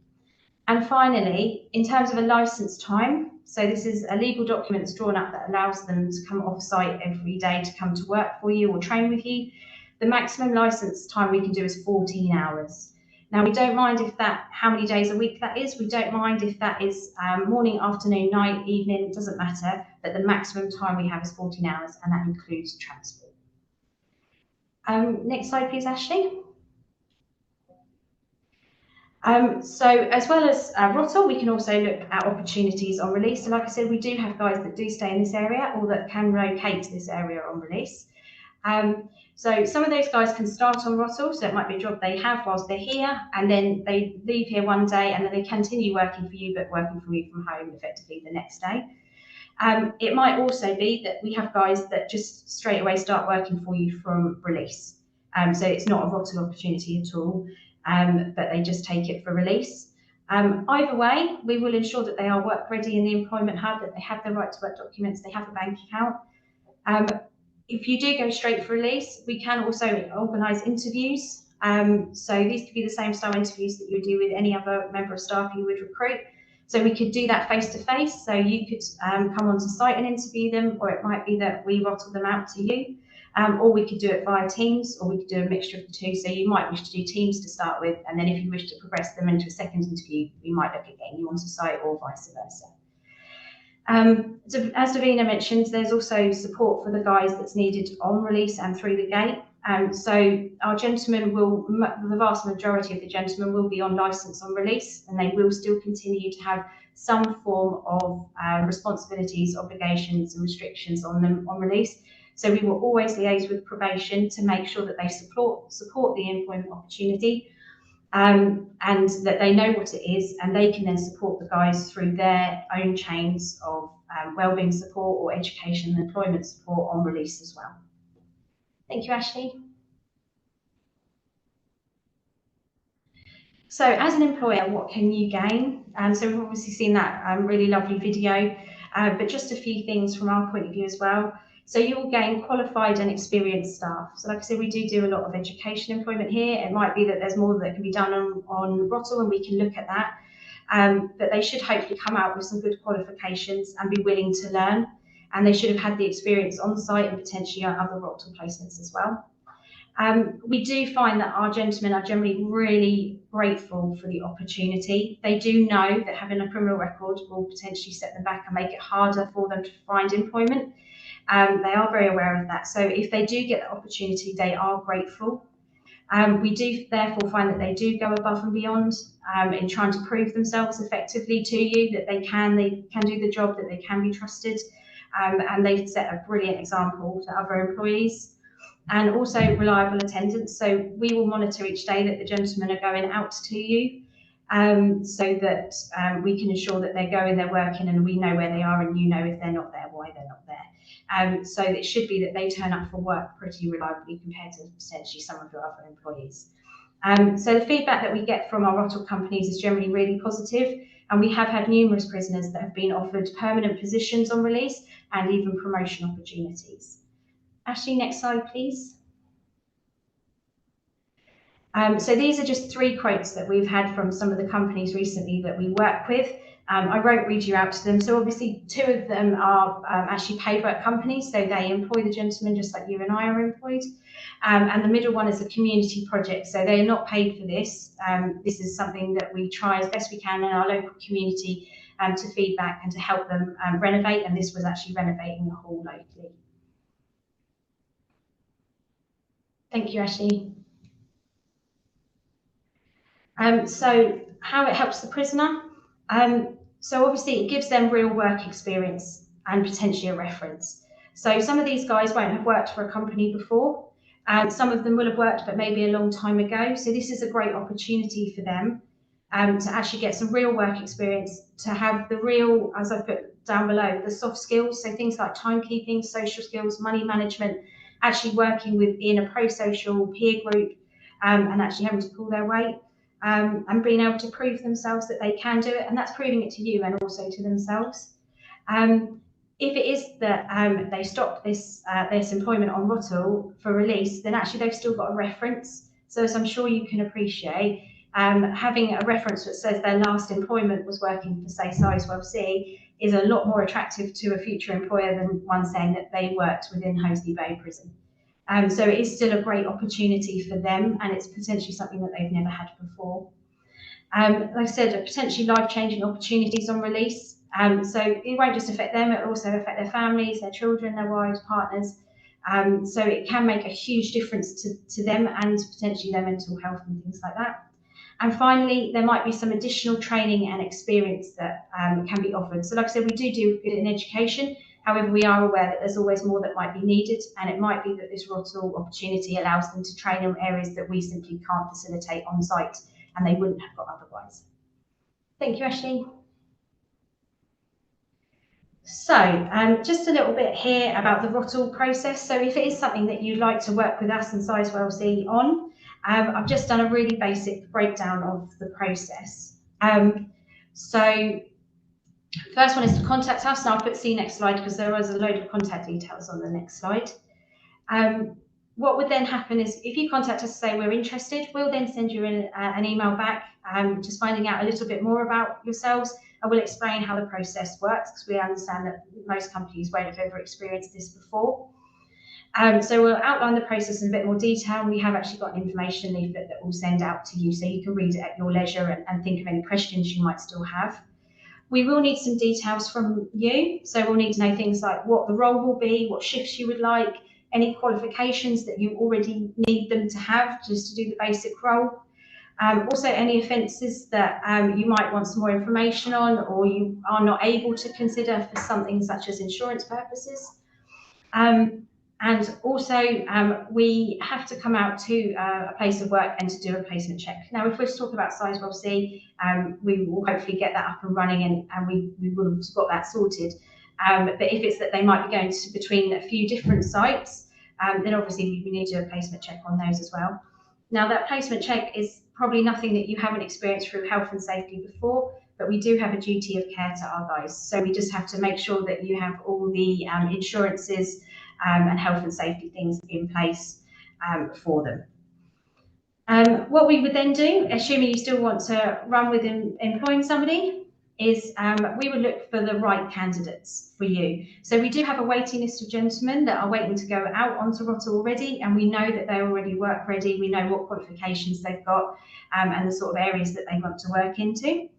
Speaker 11: And finally, in terms of a licence time, so this is a legal document that's drawn up that allows them to come off site every day to come to work for you or train with you. The maximum licence time we can do is 14 hours. Now, we don't mind how many days a week that is. We don't mind if that is morning, afternoon, night, evening, it doesn't matter. But the maximum time we have is 14 hours, and that includes transport. Next slide, please, Ashley. So as well as Rottle, we can also look at opportunities on release. So like I said, we do have guys that do stay in this area or that can relocate to this area on release. So some of those guys can start on Rottle, so it might be a job they have whilst they're here, and then they leave here one day and then they continue working for you, but working for you from home effectively the next day. It might also be that we have guys that just straight away start working for you from release. So it's not a Rottle opportunity at all, but they just take it for release. Either way, we will ensure that they are work ready in the employment hub, that they have their right to work documents, they have a bank account. If you do go straight for release, we can also organise interviews. So these could be the same style interviews that you would do with any other member of staff you would recruit. So we could do that face to face. So you could come onto site and interview them, or it might be that we Rottle them out to you. or we could do it via Teams, or we could do a mixture of the two. So you might wish to do Teams to start with, and then if you wish to progress them into a second interview, we might look at getting you onto site or vice versa. So as Davina mentioned, there's also support for the guys that's needed on release and through the gate. So our gentlemen will, the vast majority of the gentlemen will be on licence on release, and they will still continue to have some form of responsibilities, obligations and restrictions on them on release. So we will always liaise with probation to make sure that they support the employment opportunity, and that they know what it is, and they can then support the guys through their own chains of wellbeing support or education and employment support on release as well. Thank you, Ashley. So as an employer, what can you gain? So we've obviously seen that really lovely video, but just a few things from our point of view as well. So you will gain qualified and experienced staff. So like I said, we do a lot of education employment here. It might be that there's more that can be done on Rottle, and we can look at that. But they should hopefully come out with some good qualifications and be willing to learn. And they should have had the experience on site and potentially on other Rottle placements as well. We do find that our gentlemen are generally really grateful for the opportunity. They do know that having a criminal record will potentially set them back and make it harder for them to find employment. They are very aware of that. So if they do get the opportunity, they are grateful. We do therefore find that they do go above and beyond in trying to prove themselves effectively to you, that they can do the job, that they can be trusted, and they've set a brilliant example to other employees. And also reliable attendance. So we will monitor each day that the gentlemen are going out to you, so that we can ensure that they're going, they're working, and we know where they are, and you know if they're not there, why they're not there. So it should be that they turn up for work pretty reliably compared to potentially some of your other employees. So the feedback that we get from our Rottle companies is generally really positive, and we have had numerous prisoners that have been offered permanent positions on release and even promotion opportunities. Ashley, next slide, please. So these are just 3 quotes that we've had from some of the companies recently that we work with. I won't read you out to them. So obviously 2 of them are actually paid work companies, so they employ the gentlemen just like you and I are employed. And the middle one is a community project, so they are not paid for this. This is something that we try as best we can in our local community to feedback and to help them renovate, and this was actually renovating the hall locally. Thank you, Ashley. So how it helps the prisoner. So obviously it gives them real work experience and potentially a reference. So some of these guys won't have worked for a company before, and some of them will have worked, but maybe a long time ago. So this is a great opportunity for them to actually get some real work experience, to have the real, as I've put down below, the soft skills. So things like timekeeping, social skills, money management, actually working within a pro-social peer group, and actually having to pull their weight, and being able to prove themselves that they can do it, and that's proving it to you and also to themselves. If it is that they stop this employment on Rottle for release, then actually they've still got a reference. So as I'm sure you can appreciate, having a reference that says their last employment was working for, say, Sizewell C is a lot more attractive to a future employer than one saying that they worked within Hoseley Bay Prison. So it is still a great opportunity for them, and it's potentially something that they've never had before. Like I said, potentially life-changing opportunities on release. So it won't just affect them, it will also affect their families, their children, their wives, partners. So it can make a huge difference to them and potentially their mental health and things like that. And finally, there might be some additional training and experience that can be offered. So like I said, we do good in education. However, we are aware that there's always more that might be needed, and it might be that this Rottle opportunity allows them to train in areas that we simply can't facilitate on site and they wouldn't have got otherwise. Thank you, Ashley. So just a little bit here about the Rottle process. So if it is something that you'd like to work with us and Sizewell C on, I've just done a really basic breakdown of the process. So first one is to contact us, and I'll put C next slide because there was a load of contact details on the next slide. What would then happen is if you contact us and say we're interested, we'll then send you an email back just finding out a little bit more about yourselves, and we'll explain how the process works because we understand that most companies won't have ever experienced this before. So we'll outline the process in a bit more detail. We have actually got an information leaflet that we'll send out to you so you can read it at your leisure and think of any questions you might still have. We will need some details from you. So we'll need to know things like what the role will be, what shifts you would like, any qualifications that you already need them to have just to do the basic role. Also any offences that you might want some more information on or you are not able to consider for something such as insurance purposes. And also we have to come out to a place of work and to do a placement check. Now, if we're to talk about Sizewell C, we will hopefully get that up and running and we will have got that sorted. But if it's that they might be going to between a few different sites, then obviously we need to do a placement check on those as well. Now, that placement check is probably nothing that you haven't experienced through health and safety before, but we do have a duty of care to our guys. So we just have to make sure that you have all the insurances and health and safety things in place for them. What we would then do, assuming you still want to run with employing somebody, is we would look for the right candidates for you. So we do have a waiting list of gentlemen that are waiting to go out onto Rotta already, and we know that they're already work ready. We know what qualifications they've got and the sort of areas that they want to work into.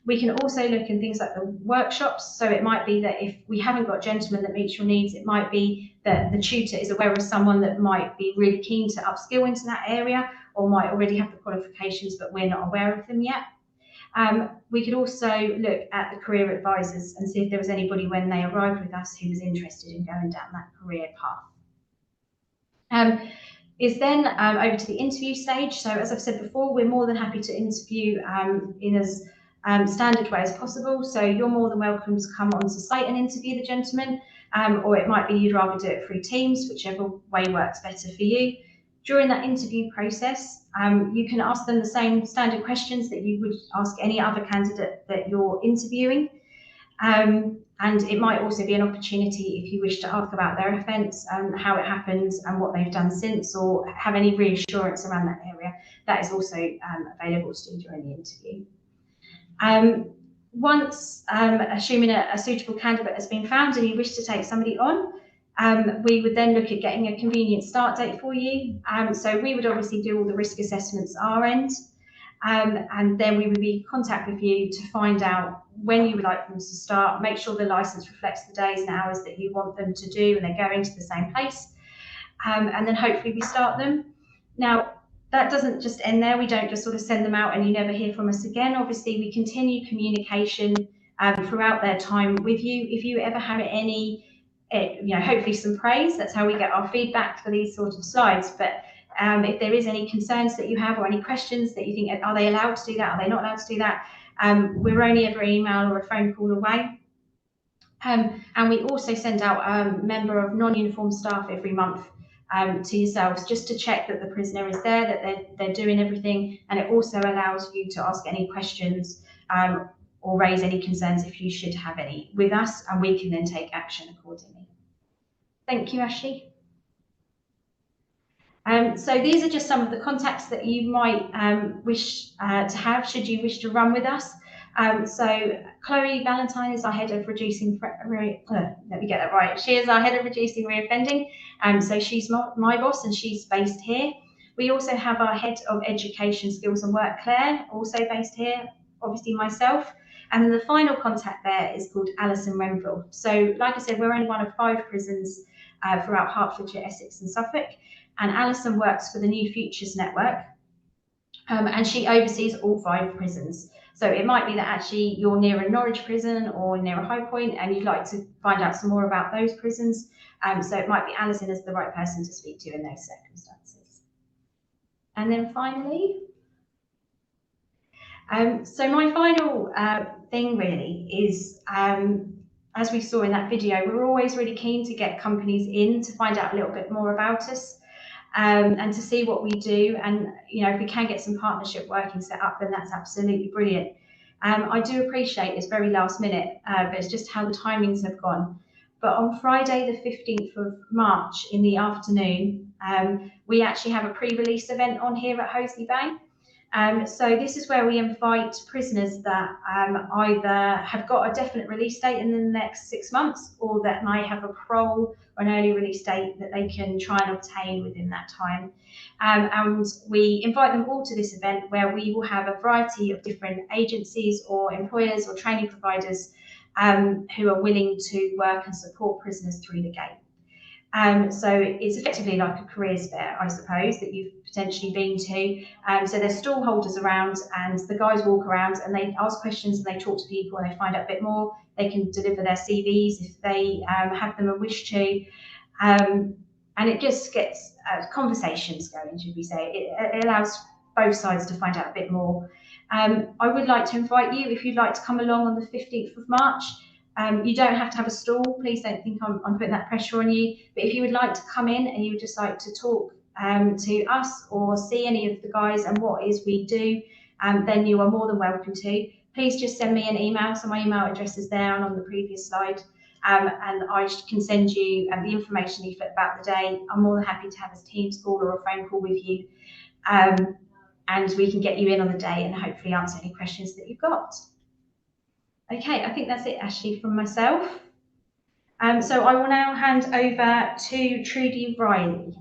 Speaker 11: We can also look in things like the workshops. So it might be that if we haven't got gentlemen that meet your needs, it might be that the tutor is aware of someone that might be really keen to upskill into that area or might already have the qualifications, but we're not aware of them yet. We could also look at the career advisors and see if there was anybody when they arrived with us who was interested in going down that career path. Is then over to the interview stage. So as I've said before, we're more than happy to interview in as standard way as possible. So you're more than welcome to come onto site and interview the gentleman, or it might be you'd rather do it through Teams, whichever way works better for you. During that interview process, you can ask them the same standard questions that you would ask any other candidate that you're interviewing. And it might also be an opportunity if you wish to ask about their offence, how it happened and what they've done since, or have any reassurance around that area. That is also available to do during the interview. Once, assuming a suitable candidate has been found and you wish to take somebody on, we would then look at getting a convenient start date for you. So we would obviously do all the risk assessments our end, and then we would be in contact with you to find out when you would like them to start, make sure the licence reflects the days and hours that you want them to do and they're going to the same place, and then hopefully we start them. Now, that doesn't just end there. We don't just sort of send them out and you never hear from us again. Obviously, we continue communication throughout their time with you. If you ever have any, hopefully some praise, that's how we get our feedback for these sort of slides. But if there is any concerns that you have or any questions that you think, are they allowed to do that? Are they not allowed to do that? We're only ever an email or a phone call away. And we also send out a member of non-uniformed staff every month to yourselves, just to check that the prisoner is there, that they're doing everything, and it also allows you to ask any questions or raise any concerns if you should have any with us, and we can then take action accordingly. Thank you, Ashley. So these are just some of the contacts that you might wish to have should you wish to run with us. So Chloe Valentine is our head of reducing, let me get that right. She is our head of reducing reoffending. So she's my boss and she's based here. We also have our head of education, skills and work, Claire, also based here, obviously myself. And then the final contact there is called Alison Renville. So like I said, we're only one of 5 prisons throughout Hertfordshire, Essex and Suffolk. And Alison works for the New Futures Network. And she oversees all 5 prisons. So it might be that actually you're near a Norwich prison or near a High Point and you'd like to find out some more about those prisons. So it might be Alison as the right person to speak to in those circumstances. And then finally, so my final thing really is, as we saw in that video, we're always really keen to get companies in to find out a little bit more about us. And to see what we do, and if we can get some partnership working set up, then that's absolutely brilliant. I do appreciate it's very last minute, but it's just how the timings have gone. But on Friday the 15th of March in the afternoon, we actually have a pre-release event on here at Hoseley Bay. So this is where we invite prisoners that either have got a definite release date in the next 6 months, or that might have a parole or an early release date that they can try and obtain within that time. And we invite them all to this event, where we will have a variety of different agencies or employers or training providers who are willing to work and support prisoners through the gate. So it's effectively like a careers fair, I suppose, that you've potentially been to. So there's stall holders around, and the guys walk around and they ask questions and they talk to people and they find out a bit more. They can deliver their CVs if they have them and wish to. And it just gets conversations going, should we say. It allows both sides to find out a bit more. I would like to invite you, if you'd like to come along on the 15th of March. You don't have to have a stall. Please don't think I'm putting that pressure on you. But if you would like to come in and you would just like to talk to us or see any of the guys and what it is we do, then you are more than welcome to. Please just send me an email. So my email address is there and on the previous slide. And I can send you the information leaflet about the day. I'm more than happy to have a Teams call or a phone call with you. And we can get you in on the day and hopefully answer any questions that you've got. Okay, I think that's it, Ashley, from myself. So I will now hand over to Trudy Riley.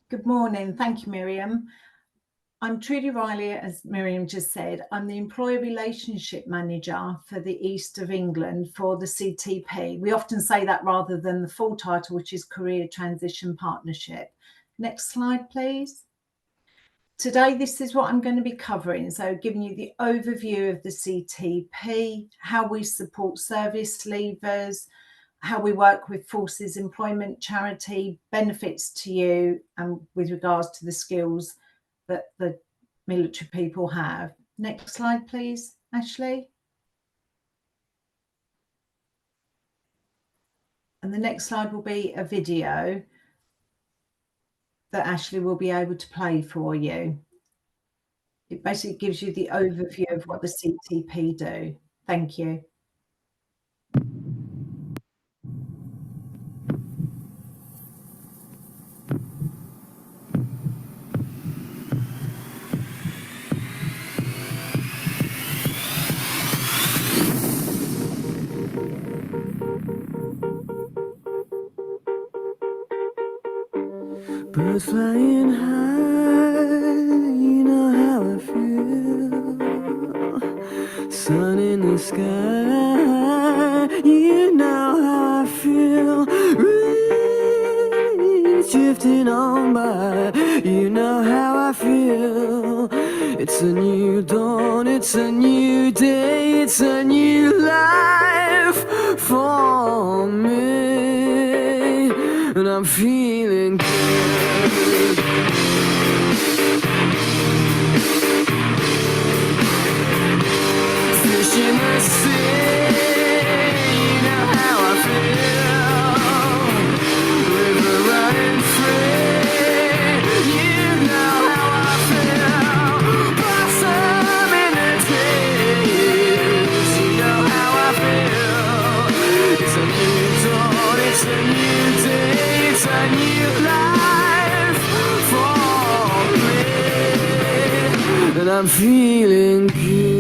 Speaker 12: Good morning. Thank you, Miriam. I'm Trudy Riley, as Miriam just said. I'm the Employer Relationship Manager for the East of England for the CTP. We often say that rather than the full title, which is Career Transition Partnership. Next slide, please. Today, this is what I'm going to be covering. So giving you the overview of the CTP, how we support service leavers, how we work with Forces Employment Charity, benefits to you, and with regards to the skills that the military people have. Next slide, please, Ashley. And the next slide will be a video that Ashley will be able to play for you. It basically gives you the overview of what the CTP do. Thank you.
Speaker 13: Birds flying high, you know how I feel. Sun in the sky, you know how I feel. Breeze drifting on by, you know how I feel. It's a new dawn, it's a new day, it's a new life for me. And I'm feeling good. Fish in the sea, you know how I feel. River running free, you know how I feel. Blossom in the trees, you know how I feel. It's a new dawn, it's a new day, it's a new life for me. And I'm feeling good.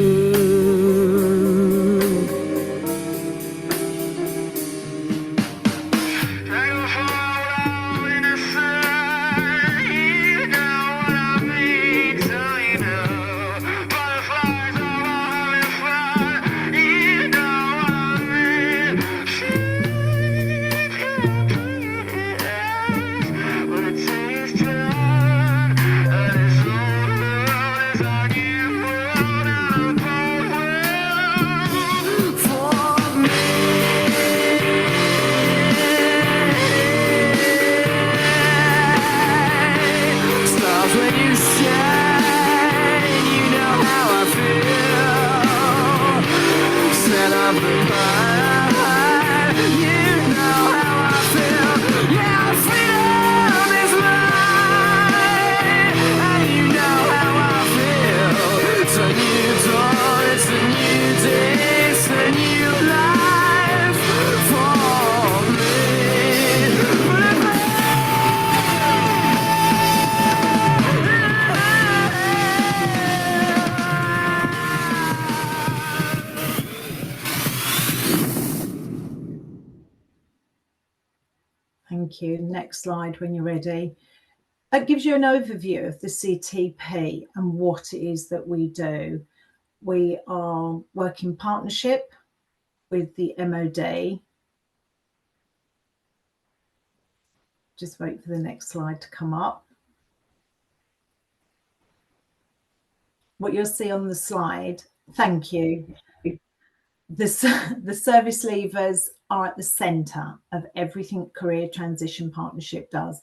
Speaker 12: you. Next slide when you're ready. That gives you an overview of the CTP and what it is that we do. We are working partnership with the MOD. Just wait for the next slide to come up. What you'll see on the slide, thank you. The service leavers are at the centre of everything Career Transition Partnership does.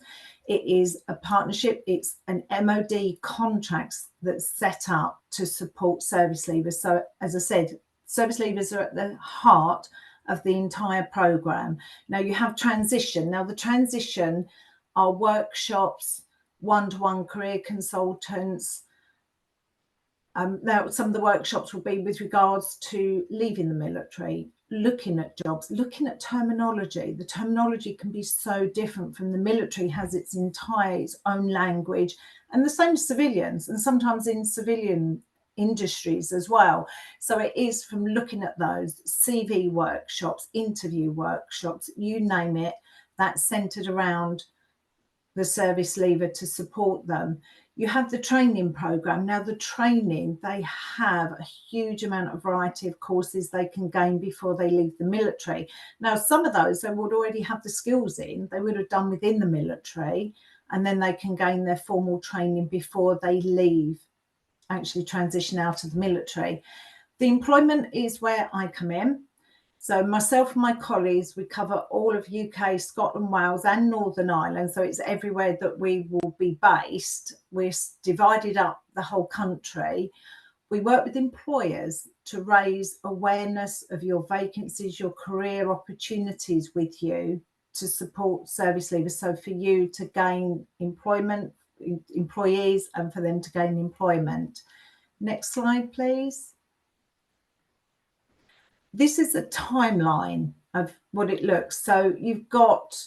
Speaker 12: It is a partnership, it's an MOD contract that's set up to support service leavers. So as I said, service leavers are at the heart of the entire programme. Now you have transition. Now the transition are workshops, one-to-one career consultants. Now some of the workshops will be with regards to leaving the military, looking at jobs, looking at terminology. The terminology can be so different from the military, has its own language, and the same civilians, and sometimes in civilian industries as well. So it is from looking at those CV workshops, interview workshops, you name it, that's centered around the service leaver to support them. You have the training program. Now the training, they have a huge amount of variety of courses they can gain before they leave the military. Now some of those they would already have the skills in, they would have done within the military, and then they can gain their formal training before they leave, actually transition out of the military. The employment is where I come in. So myself and my colleagues, we cover all of UK, Scotland, Wales and Northern Ireland. So it's everywhere that we will be based. We're divided up the whole country. We work with employers to raise awareness of your vacancies, your career opportunities with you to support service leavers. So for you to gain employment, employees, and for them to gain employment. Next slide, please. This is a timeline of what it looks. So you've got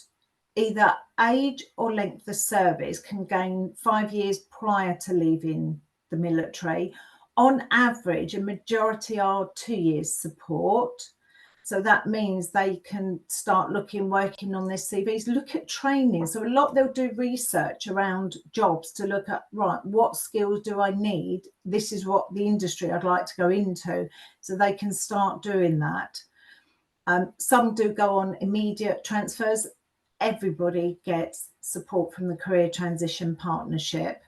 Speaker 12: either age or length of service can gain 5 years prior to leaving the military. On average, a majority are 2 years support. So that means they can start working on their CVs, look at training. So a lot, they'll do research around jobs to look at, right, what skills do I need? This is what the industry I'd like to go into. So they can start doing that. Some do go on immediate transfers. Everybody gets support from the Career Transition Partnership.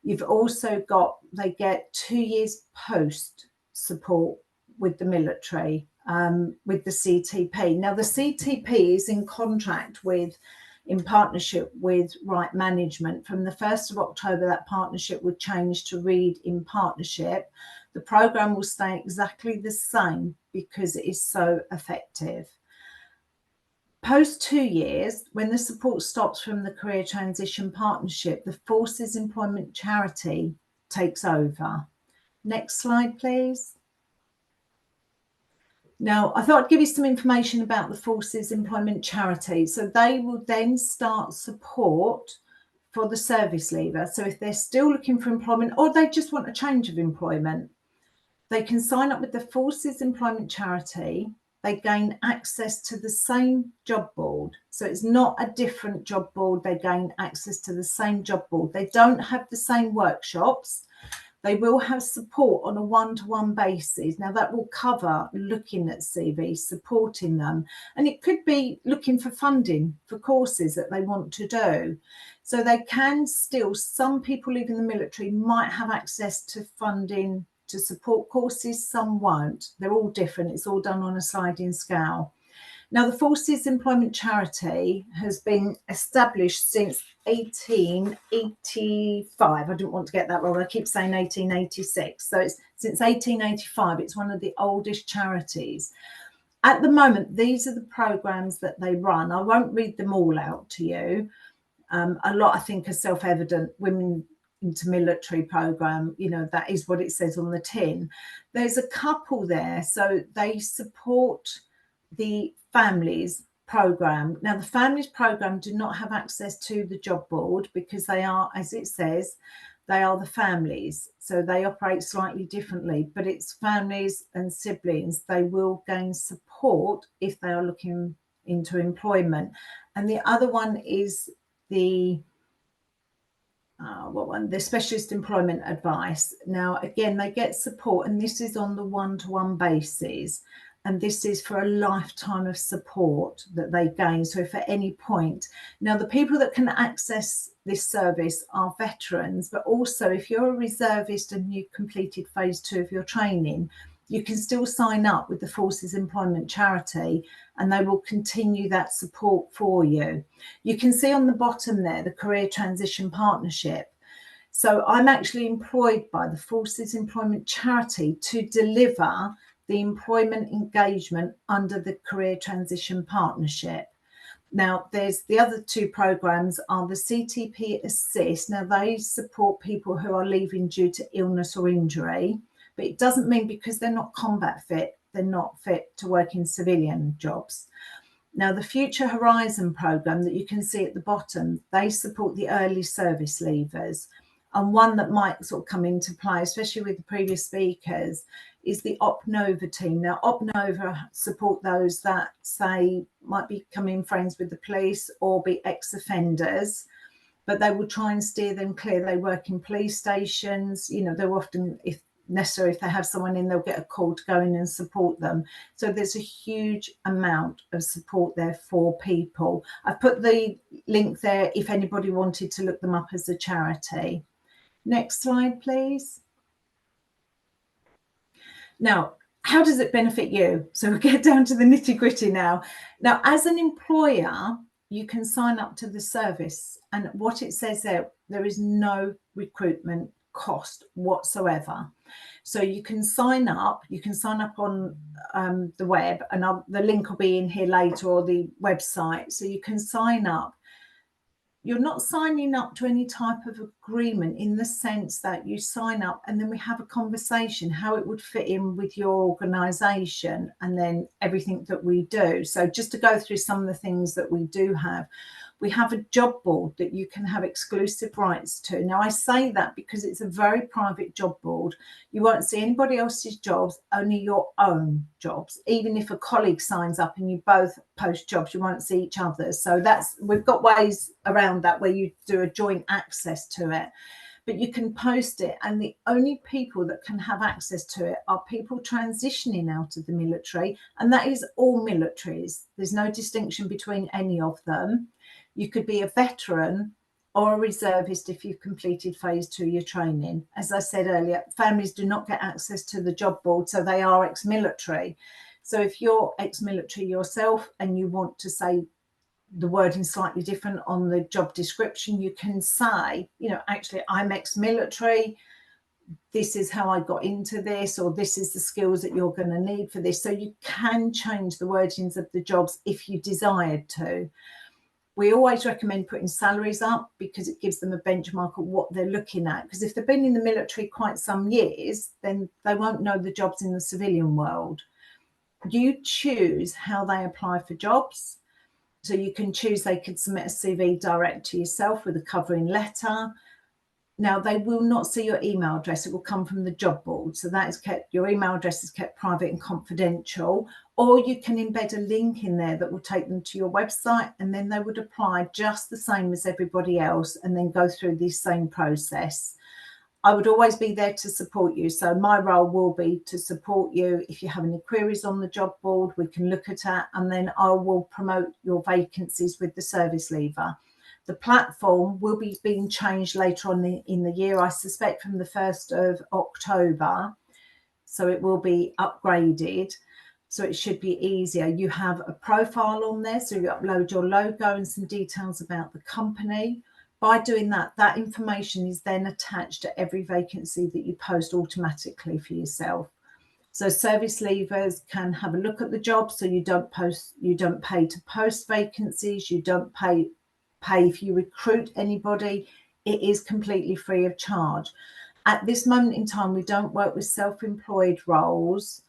Speaker 12: You've also got, they get 2 years post support with the military. With the CTP. Now the CTP is in contract with, in partnership with Right Management. From the 1st of October, that partnership would change to Read in Partnership. The programme will stay exactly the same because it is so effective. Post 2 years, when the support stops from the Career Transition Partnership, the Forces Employment Charity takes over. Next slide, please. Now, I thought I'd give you some information about the Forces Employment Charity. So they will then start support for the service leaver. So if they're still looking for employment or they just want a change of employment, they can sign up with the Forces Employment Charity. They gain access to the same job board. So it's not a different job board. They gain access to the same job board. They don't have the same workshops. They will have support on a one-to-one basis. Now that will cover looking at CVs, supporting them, and it could be looking for funding for courses that they want to do. So they can still, some people leaving the military might have access to funding to support courses, some won't. They're all different. It's all done on a sliding scale. Now, the Forces Employment Charity has been established since 1885. I didn't want to get that wrong. I keep saying 1886. So it's since 1885. It's one of the oldest charities. At the moment, these are the programs that they run. I won't read them all out to you. A lot, I think, are self-evident. Women into military program, you know, that is what it says on the tin. There's a couple there. So they support the families program. Now the families program do not have access to the job board because they are, as it says, they are the families. So they operate slightly differently, but it's families and siblings. They will gain support if they are looking into employment. And the other one is the the specialist employment advice. Now, again, they get support, and this is on the one-to-one basis, and this is for a lifetime of support that they gain. So if at any point, now the people that can access this service are veterans, but also if you're a reservist and you've completed phase 2 of your training, you can still sign up with the Forces Employment Charity, and they will continue that support for you. You can see on the bottom there, the Career Transition Partnership. So I'm actually employed by the Forces Employment Charity to deliver the employment engagement under the Career Transition Partnership. Now, there's the other 2 programs are the CTP Assist. Now, they support people who are leaving due to illness or injury, but it doesn't mean because they're not combat fit, they're not fit to work in civilian jobs. Now, the Future Horizon program that you can see at the bottom, they support the early service leavers. And one that might sort of come into play, especially with the previous speakers, is the OpNova team. Now, OpNova support those that, say, might be becoming friends with the police or be ex-offenders, but they will try and steer them clear. They work in police stations. You know, they're often, if necessary, if they have someone in, they'll get a call to go in and support them. So there's a huge amount of support there for people. I've put the link there if anybody wanted to look them up as a charity. Next slide, please. Now, how does it benefit you? So we'll get down to the nitty gritty now. Now, as an employer, you can sign up to the service, and what it says there, there is no recruitment cost whatsoever. So you can sign up on the web, and the link will be in here later, or the website. So you can sign up. You're not signing up to any type of agreement in the sense that you sign up and then we have a conversation how it would fit in with your organisation and then everything that we do. So just to go through some of the things that we do have, we have a job board that you can have exclusive rights to. Now, I say that because it's a very private job board. You won't see anybody else's jobs, only your own jobs. Even if a colleague signs up and you both post jobs, you won't see each other's. So we've got ways around that where you do a joint access to it. But you can post it, and the only people that can have access to it are people transitioning out of the military, and that is all militaries. There's no distinction between any of them. You could be a veteran or a reservist if you've completed phase 2 of your training. As I said earlier, families do not get access to the job board, so they are ex-military. So if you're ex-military yourself and you want to say the wording slightly different on the job description, you can say, you know, actually, I'm ex-military. This is how I got into this, or this is the skills that you're going to need for this. So you can change the wordings of the jobs if you desired to. We always recommend putting salaries up because it gives them a benchmark of what they're looking at. Because if they've been in the military quite some years, then they won't know the jobs in the civilian world. You choose how they apply for jobs. So you can choose, they could submit a CV direct to yourself with a covering letter. Now, they will not see your email address. It will come from the job board. So that is kept, your email address is kept private and confidential. Or you can embed a link in there that will take them to your website, and then they would apply just the same as everybody else and then go through this same process. I would always be there to support you. So my role will be to support you. If you have any queries on the job board, we can look at it, and then I will promote your vacancies with the service leaver. The platform will be being changed later on in the year, I suspect from the 1st of October. So it will be upgraded. So it should be easier. You have a profile on there, so you upload your logo and some details about the company. By doing that, that information is then attached to every vacancy that you post automatically for yourself. So service leavers can have a look at the job. So you don't pay to post vacancies. You don't pay if you recruit anybody. It is completely free of charge. At this moment in time, we don't work with self-employed roles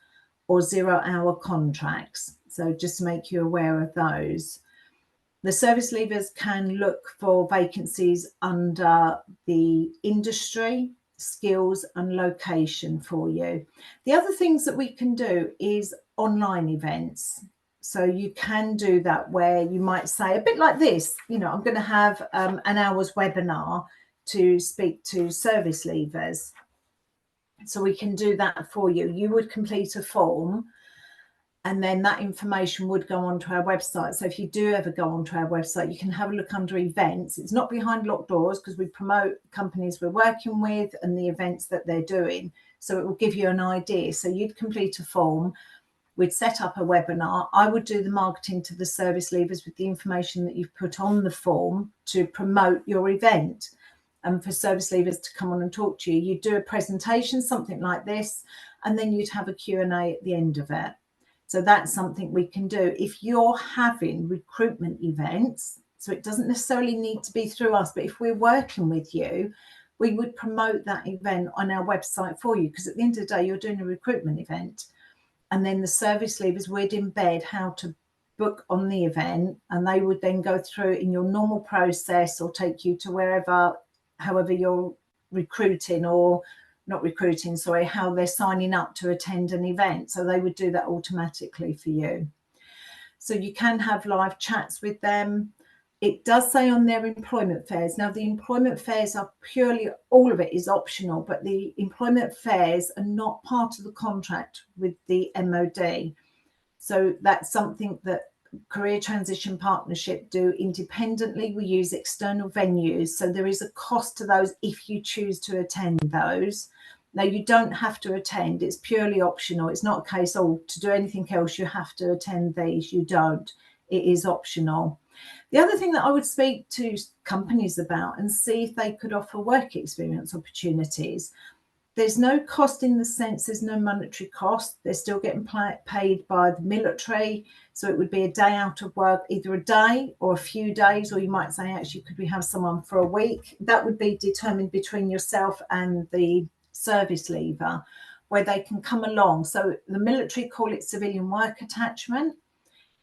Speaker 12: or 0-hour contracts. So just to make you aware of those. The service leavers can look for vacancies under the industry, skills and location for you. The other things that we can do is online events. So you can do that where you might say, a bit like this, you know, I'm going to have an hour's webinar to speak to service leavers. So we can do that for you. You would complete a form, and then that information would go onto our website. So if you do ever go onto our website, you can have a look under events. It's not behind locked doors because we promote companies we're working with and the events that they're doing. So it will give you an idea. So you'd complete a form. We'd set up a webinar. I would do the marketing to the service leavers with the information that you've put on the form to promote your event. And for service leavers to come on and talk to you, you'd do a presentation, something like this, and then you'd have a Q&A at the end of it. So that's something we can do. If you're having recruitment events, so it doesn't necessarily need to be through us, but if we're working with you, we would promote that event on our website for you, because at the end of the day, you're doing a recruitment event. And then the service leavers would embed how to book on the event, and they would then go through in your normal process or take you to wherever, however you're recruiting or not recruiting, sorry, how they're signing up to attend an event. So they would do that automatically for you. So you can have live chats with them. It does say on their employment fairs. Now, the employment fairs are purely, all of it is optional, but the employment fairs are not part of the contract with the MOD. So that's something that Career Transition Partnership do independently. We use external venues. So there is a cost to those if you choose to attend those. Now, you don't have to attend. It's purely optional. It's not a case, oh, to do anything else, you have to attend these. You don't. It is optional. The other thing that I would speak to companies about and see if they could offer work experience opportunities. There's no cost in the sense there's no monetary cost. They're still getting paid by the military. So it would be a day out of work, either a day or a few days, or you might say, actually, could we have someone for a week? That would be determined between yourself and the service leaver, where they can come along. So the military call it civilian work attachment.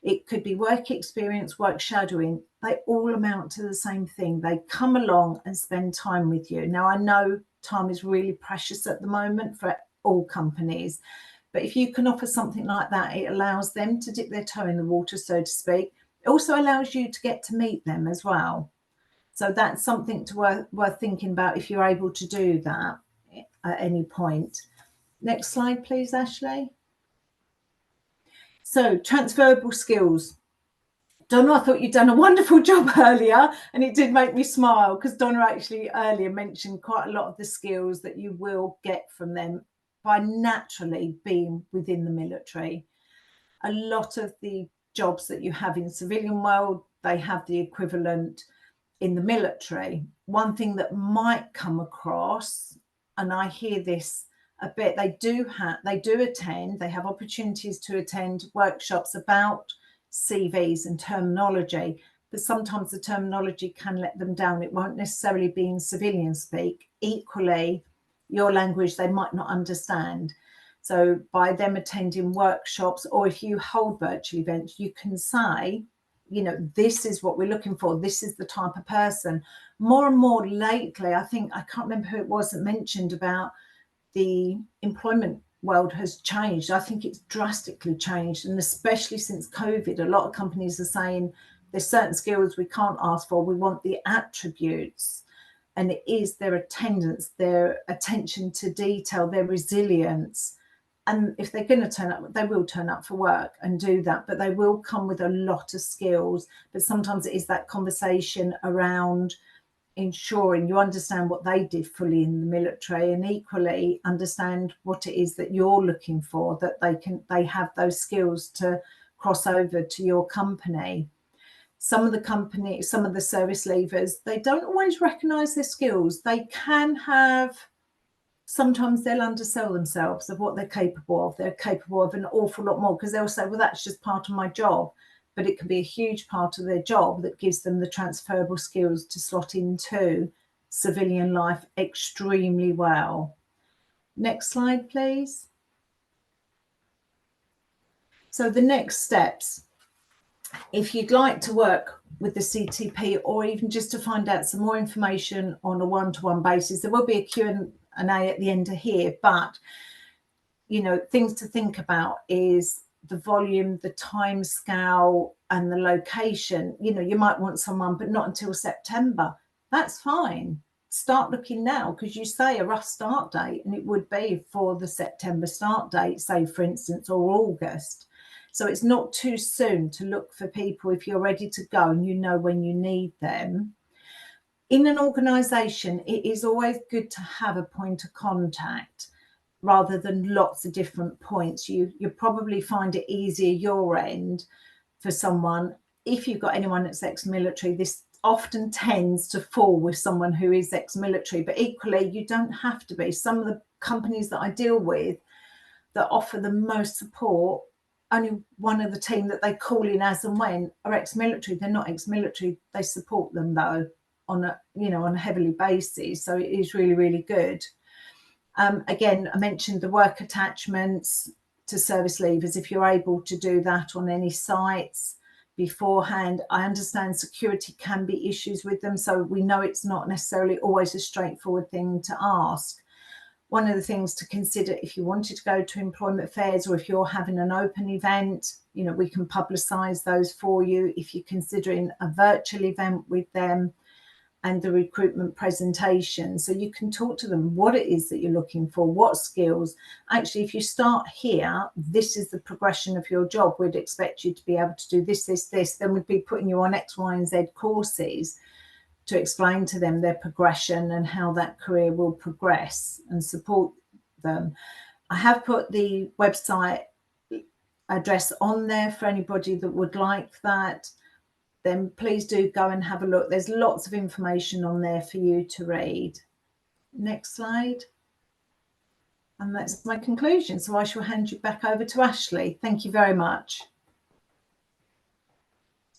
Speaker 12: It could be work experience, work shadowing. They all amount to the same thing. They come along and spend time with you. Now, I know time is really precious at the moment for all companies, but if you can offer something like that, it allows them to dip their toe in the water, so to speak. It also allows you to get to meet them as well. So that's something to worth thinking about if you're able to do that at any point. Next slide, please, Ashley. So transferable skills. Donna, I thought you'd done a wonderful job earlier, and it did make me smile because Donna actually earlier mentioned quite a lot of the skills that you will get from them by naturally being within the military. A lot of the jobs that you have in civilian world, they have the equivalent in the military. One thing that might come across, and I hear this a bit, they do attend, they have opportunities to attend workshops about CVs and terminology, but sometimes the terminology can let them down. It won't necessarily be in civilian speak. Equally, your language they might not understand. So by them attending workshops, or if you hold virtual events, you can say, you know, this is what we're looking for. This is the type of person. More and more lately, I think, I can't remember who it was that mentioned about the employment world has changed. I think it's drastically changed, and especially since COVID, a lot of companies are saying there's certain skills we can't ask for. We want the attributes, and it is their attendance, their attention to detail, their resilience. And if they're going to turn up, they will turn up for work and do that, but they will come with a lot of skills. But sometimes it is that conversation around ensuring you understand what they did fully in the military, and equally understand what it is that you're looking for, that they have those skills to cross over to your company. Some of the service leavers, they don't always recognize their skills. They can have, sometimes they'll undersell themselves of what they're capable of. They're capable of an awful lot more because they'll say, well, that's just part of my job. But it can be a huge part of their job that gives them the transferable skills to slot into civilian life extremely well. Next slide, please. So the next steps, if you'd like to work with the CTP, or even just to find out some more information on a one-to-one basis, there will be a Q&A at the end of here, but you know, things to think about is the volume, the time scale, and the location. You know, you might want someone, but not until September. That's fine. Start looking now, because you say a rough start date, and it would be for the September start date, say, for instance, or August. So it's not too soon to look for people if you're ready to go and you know when you need them. In an organisation, it is always good to have a point of contact rather than lots of different points. You probably find it easier your end for someone. If you've got anyone that's ex-military, this often tends to fall with someone who is ex-military, but equally you don't have to be. Some of the companies that I deal with that offer the most support, only one of the team that they call in as and when are ex-military. They're not ex-military. They support them though on a, you know, on a heavily basis. So it is really, really good. Again, I mentioned the work attachments to service leavers. If you're able to do that on any sites beforehand, I understand security can be issues with them. So we know it's not necessarily always a straightforward thing to ask. One of the things to consider if you wanted to go to employment fairs, or if you're having an open event, you know, we can publicise those for you. If you're considering a virtual event with them, and the recruitment presentation, so you can talk to them what it is that you're looking for, what skills. Actually, if you start here, this is the progression of your job. We'd expect you to be able to do this, this. Then we'd be putting you on X, Y, and Z courses to explain to them their progression and how that career will progress and support them. I have put the website address on there for anybody that would like that. Then please do go and have a look. There's lots of information on there for you to read. Next slide. And that's my conclusion. So I shall hand you back over to Ashley. Thank you very much.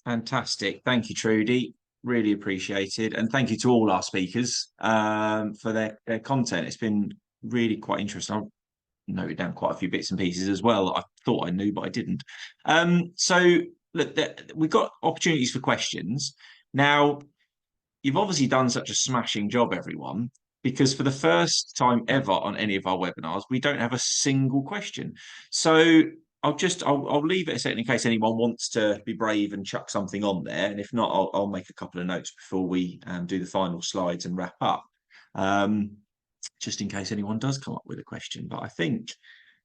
Speaker 1: Fantastic. Thank you, Trudy. Really appreciated. And thank you to all our speakers for their content. It's been really quite interesting. I've noted down quite a few bits and pieces as well. I thought I knew, but I didn't. So look, we've got opportunities for questions. Now, you've obviously done such a smashing job, everyone, because for the first time ever on any of our webinars, we don't have a single question. So I'll leave it a second in case anyone wants to be brave and chuck something on there. And if not, I'll make a couple of notes before we do the final slides and wrap up, just in case anyone does come up with a question. But I think,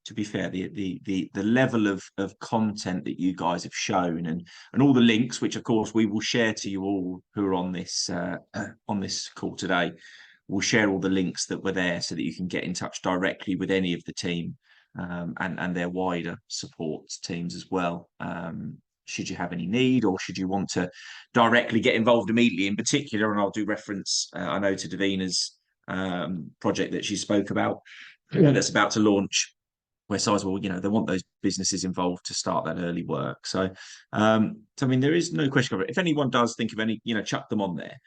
Speaker 1: to be fair, the level of content that you guys have shown and all the links, which of course we will share to you all who are on this call today, we'll share all the links that were there so that you can get in touch directly with any of the team and their wider support teams as well. Should you have any need, or should you want to directly get involved immediately in particular, and I'll do reference, I know, to Davina's project that she spoke about that's about to launch, where Sizewell, you know, they want those businesses involved to start that early work. So, I mean, there is no question of it. If anyone does think of any, you know, chuck them on there.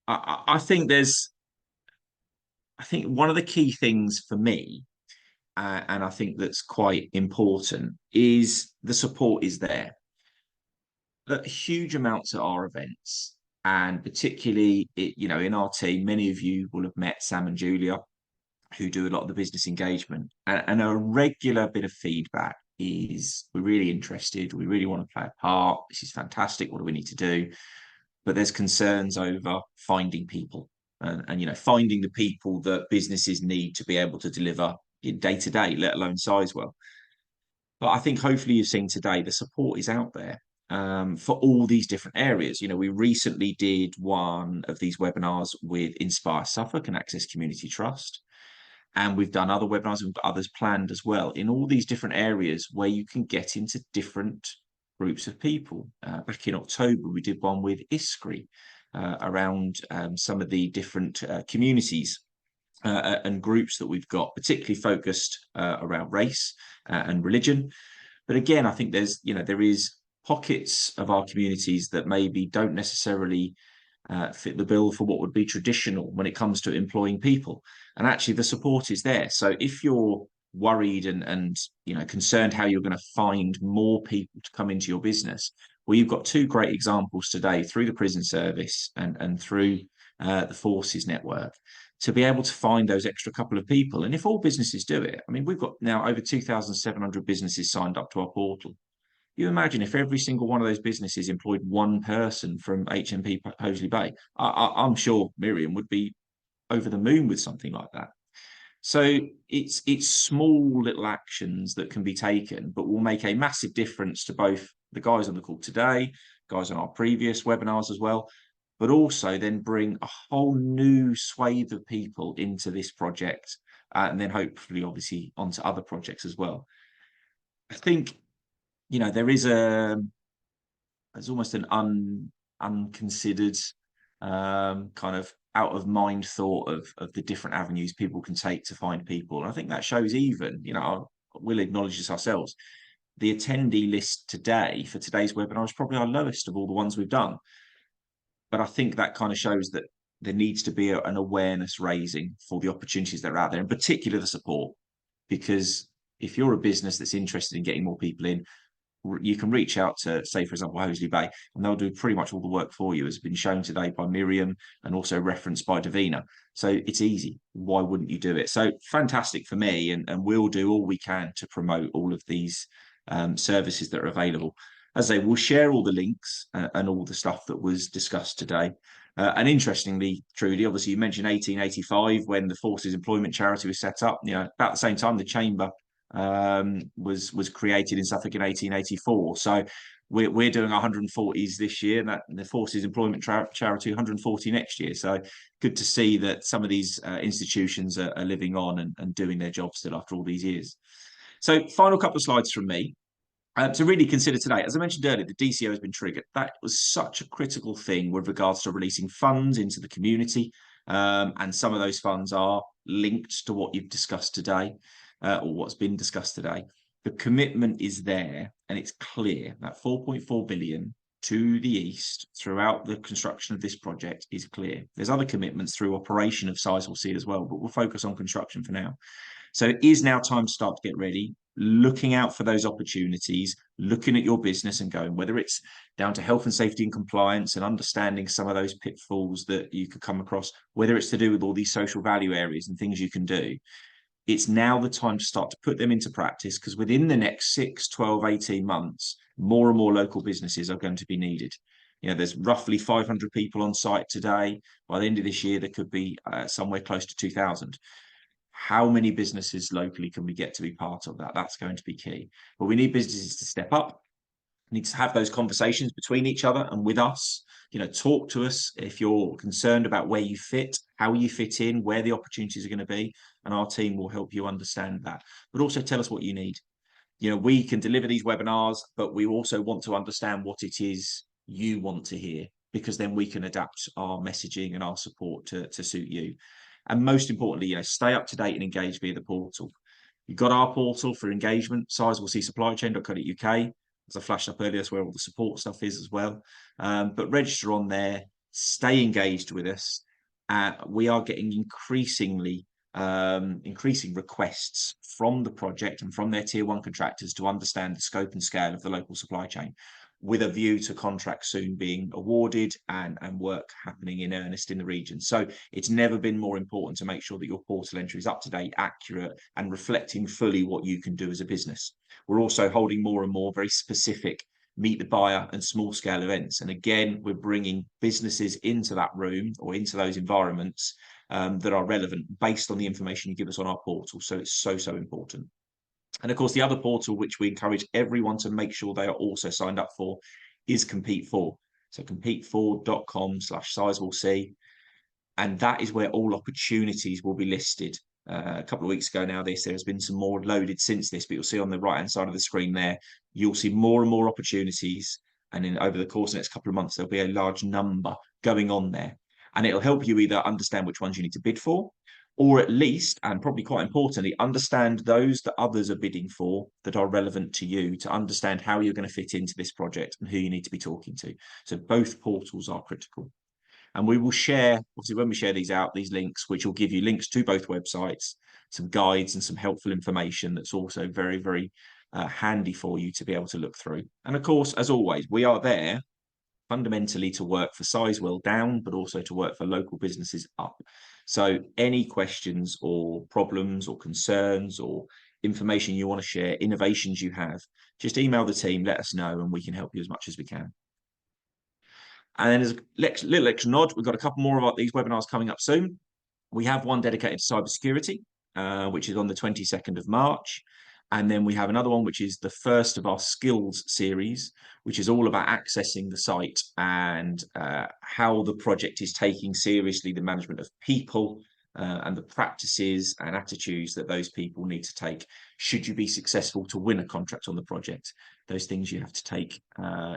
Speaker 1: I think one of the key things for me, and I think that's quite important, is the support is there. But huge amounts at our events, and particularly, you know, in our team, many of you will have met Sam and Julia, who do a lot of the business engagement, and a regular bit of feedback is, we're really interested, we really want to play a part, this is fantastic, what do we need to do? But there's concerns over finding people and you know, finding the people that businesses need to be able to deliver day to day, let alone Sizewell. But I think hopefully you've seen today the support is out there for all these different areas. You know, we recently did one of these webinars with Inspire Suffolk and Access Community Trust. And we've done other webinars, we've got others planned as well, in all these different areas where you can get into different groups of people. Back in October, we did one with ISCRI around some of the different communities and groups that we've got, particularly focused around race and religion. But again, I think there's, you know, there is pockets of our communities that maybe don't necessarily fit the bill for what would be traditional when it comes to employing people. And actually the support is there. So if you're worried and you know, concerned how you're going to find more people to come into your business, well, you've got two great examples today through the prison service and through the Forces network, to be able to find those extra couple of people. And if all businesses do it, I mean, we've got now over 2,700 businesses signed up to our portal. You imagine if every single one of those businesses employed one person from HMP Hoseley Bay, I'm sure Miriam would be over the moon with something like that. So it's small little actions that can be taken, but will make a massive difference to both the guys on the call today, guys on our previous webinars as well, but also then bring a whole new swathe of people into this project, and then hopefully, obviously, onto other projects as well. I think, you know, there's almost an unconsidered kind of out of mind thought of the different avenues people can take to find people. And I think that shows, even, you know, we'll acknowledge this ourselves, the attendee list today for today's webinar is probably our lowest of all the ones we've done. But I think that kind of shows that there needs to be an awareness raising for the opportunities that are out there, in particular the support. Because if you're a business that's interested in getting more people in, you can reach out to, say, for example, Hoseley Bay, and they'll do pretty much all the work for you, as has been shown today by Miriam and also referenced by Davina. So it's easy. Why wouldn't you do it? So fantastic for me, and we'll do all we can to promote all of these services that are available. As I say, we'll share all the links and all the stuff that was discussed today. And interestingly, Trudy, obviously you mentioned 1885 when the Forces Employment Charity was set up. You know, about the same time the Chamber was created in Suffolk in 1884. So we're doing 140s this year, and that the Forces Employment Charity 140 next year. So good to see that some of these institutions are living on and doing their job still after all these years. So final couple of slides from me. To really consider today, as I mentioned earlier, the DCO has been triggered. That was such a critical thing with regards to releasing funds into the community, and some of those funds are linked to what you've discussed today, or what's been discussed today. The commitment is there, and it's clear that 4.4 billion to the east throughout the construction of this project is clear. There's other commitments through operation of Sizewell C as well, but we'll focus on construction for now. So it is now time to start to get ready, looking out for those opportunities, looking at your business and going, whether it's down to health and safety and compliance and understanding some of those pitfalls that you could come across, whether it's to do with all these social value areas and things you can do. It's now the time to start to put them into practice, because within the next 6, 12, 18 months, more and more local businesses are going to be needed. You know, there's roughly 500 people on site today. By the end of this year, there could be somewhere close to 2,000. How many businesses locally can we get to be part of that? That's going to be key. But we need businesses to step up, need to have those conversations between each other and with us. You know, talk to us if you're concerned about where you fit, how you fit in, where the opportunities are going to be, and our team will help you understand that. But also tell us what you need. You know, we can deliver these webinars, but we also want to understand what it is you want to hear, because then we can adapt our messaging and our support to suit you. And most importantly, you know, stay up to date and engage via the portal. You've got our portal for engagement, Sizewell C Supply Chain.co.uk. As I flashed up earlier, that's where all the support stuff is as well. But register on there, stay engaged with us. We are getting increasing requests from the project and from their tier 1 contractors to understand the scope and scale of the local supply chain, with a view to contracts soon being awarded and work happening in earnest in the region. So it's never been more important to make sure that your portal entry is up to date, accurate, and reflecting fully what you can do as a business. We're also holding more and more very specific meet the buyer and small scale events. And again, we're bringing businesses into that room or into those environments that are relevant based on the information you give us on our portal. So it's so important. And of course, the other portal, which we encourage everyone to make sure they are also signed up for, is Compete For. So compete4.com/Sizewell. And that is where all opportunities will be listed. A couple of weeks ago now, there has been some more loaded since this, but you'll see on the right-hand side of the screen there, you'll see more and more opportunities. And over the course of the next couple of months, there'll be a large number going on there. And it'll help you either understand which ones you need to bid for, or at least, and probably quite importantly, understand those that others are bidding for that are relevant to you, to understand how you're going to fit into this project and who you need to be talking to. So both portals are critical. And we will share, obviously, when we share these out, these links, which will give you links to both websites, some guides and some helpful information that's also very handy for you to be able to look through. And of course, as always, we are there fundamentally to work for Sizewell down, but also to work for local businesses up. So any questions or problems or concerns or information you want to share, innovations you have, just email the team, let us know, and we can help you as much as we can. And then as a little extra nod, we've got a couple more of these webinars coming up soon. We have one dedicated to cybersecurity, which is on the 22nd of March. And then we have another one, which is the first of our skills series, which is all about accessing the site and how the project is taking seriously the management of people and the practices and attitudes that those people need to take should you be successful to win a contract on the project. Those things you have to take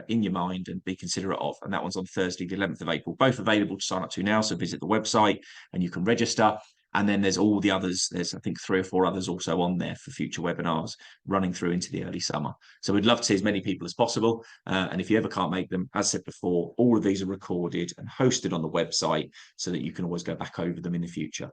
Speaker 1: in your mind and be considerate of. And that one's on Thursday, the 11th of April, both available to sign up to now. So visit the website and you can register. And then there's all the others. There's, I think, 3 or 4 others also on there for future webinars running through into the early summer. So we'd love to see as many people as possible. And if you ever can't make them, as said before, all of these are recorded and hosted on the website so that you can always go back over them in the future.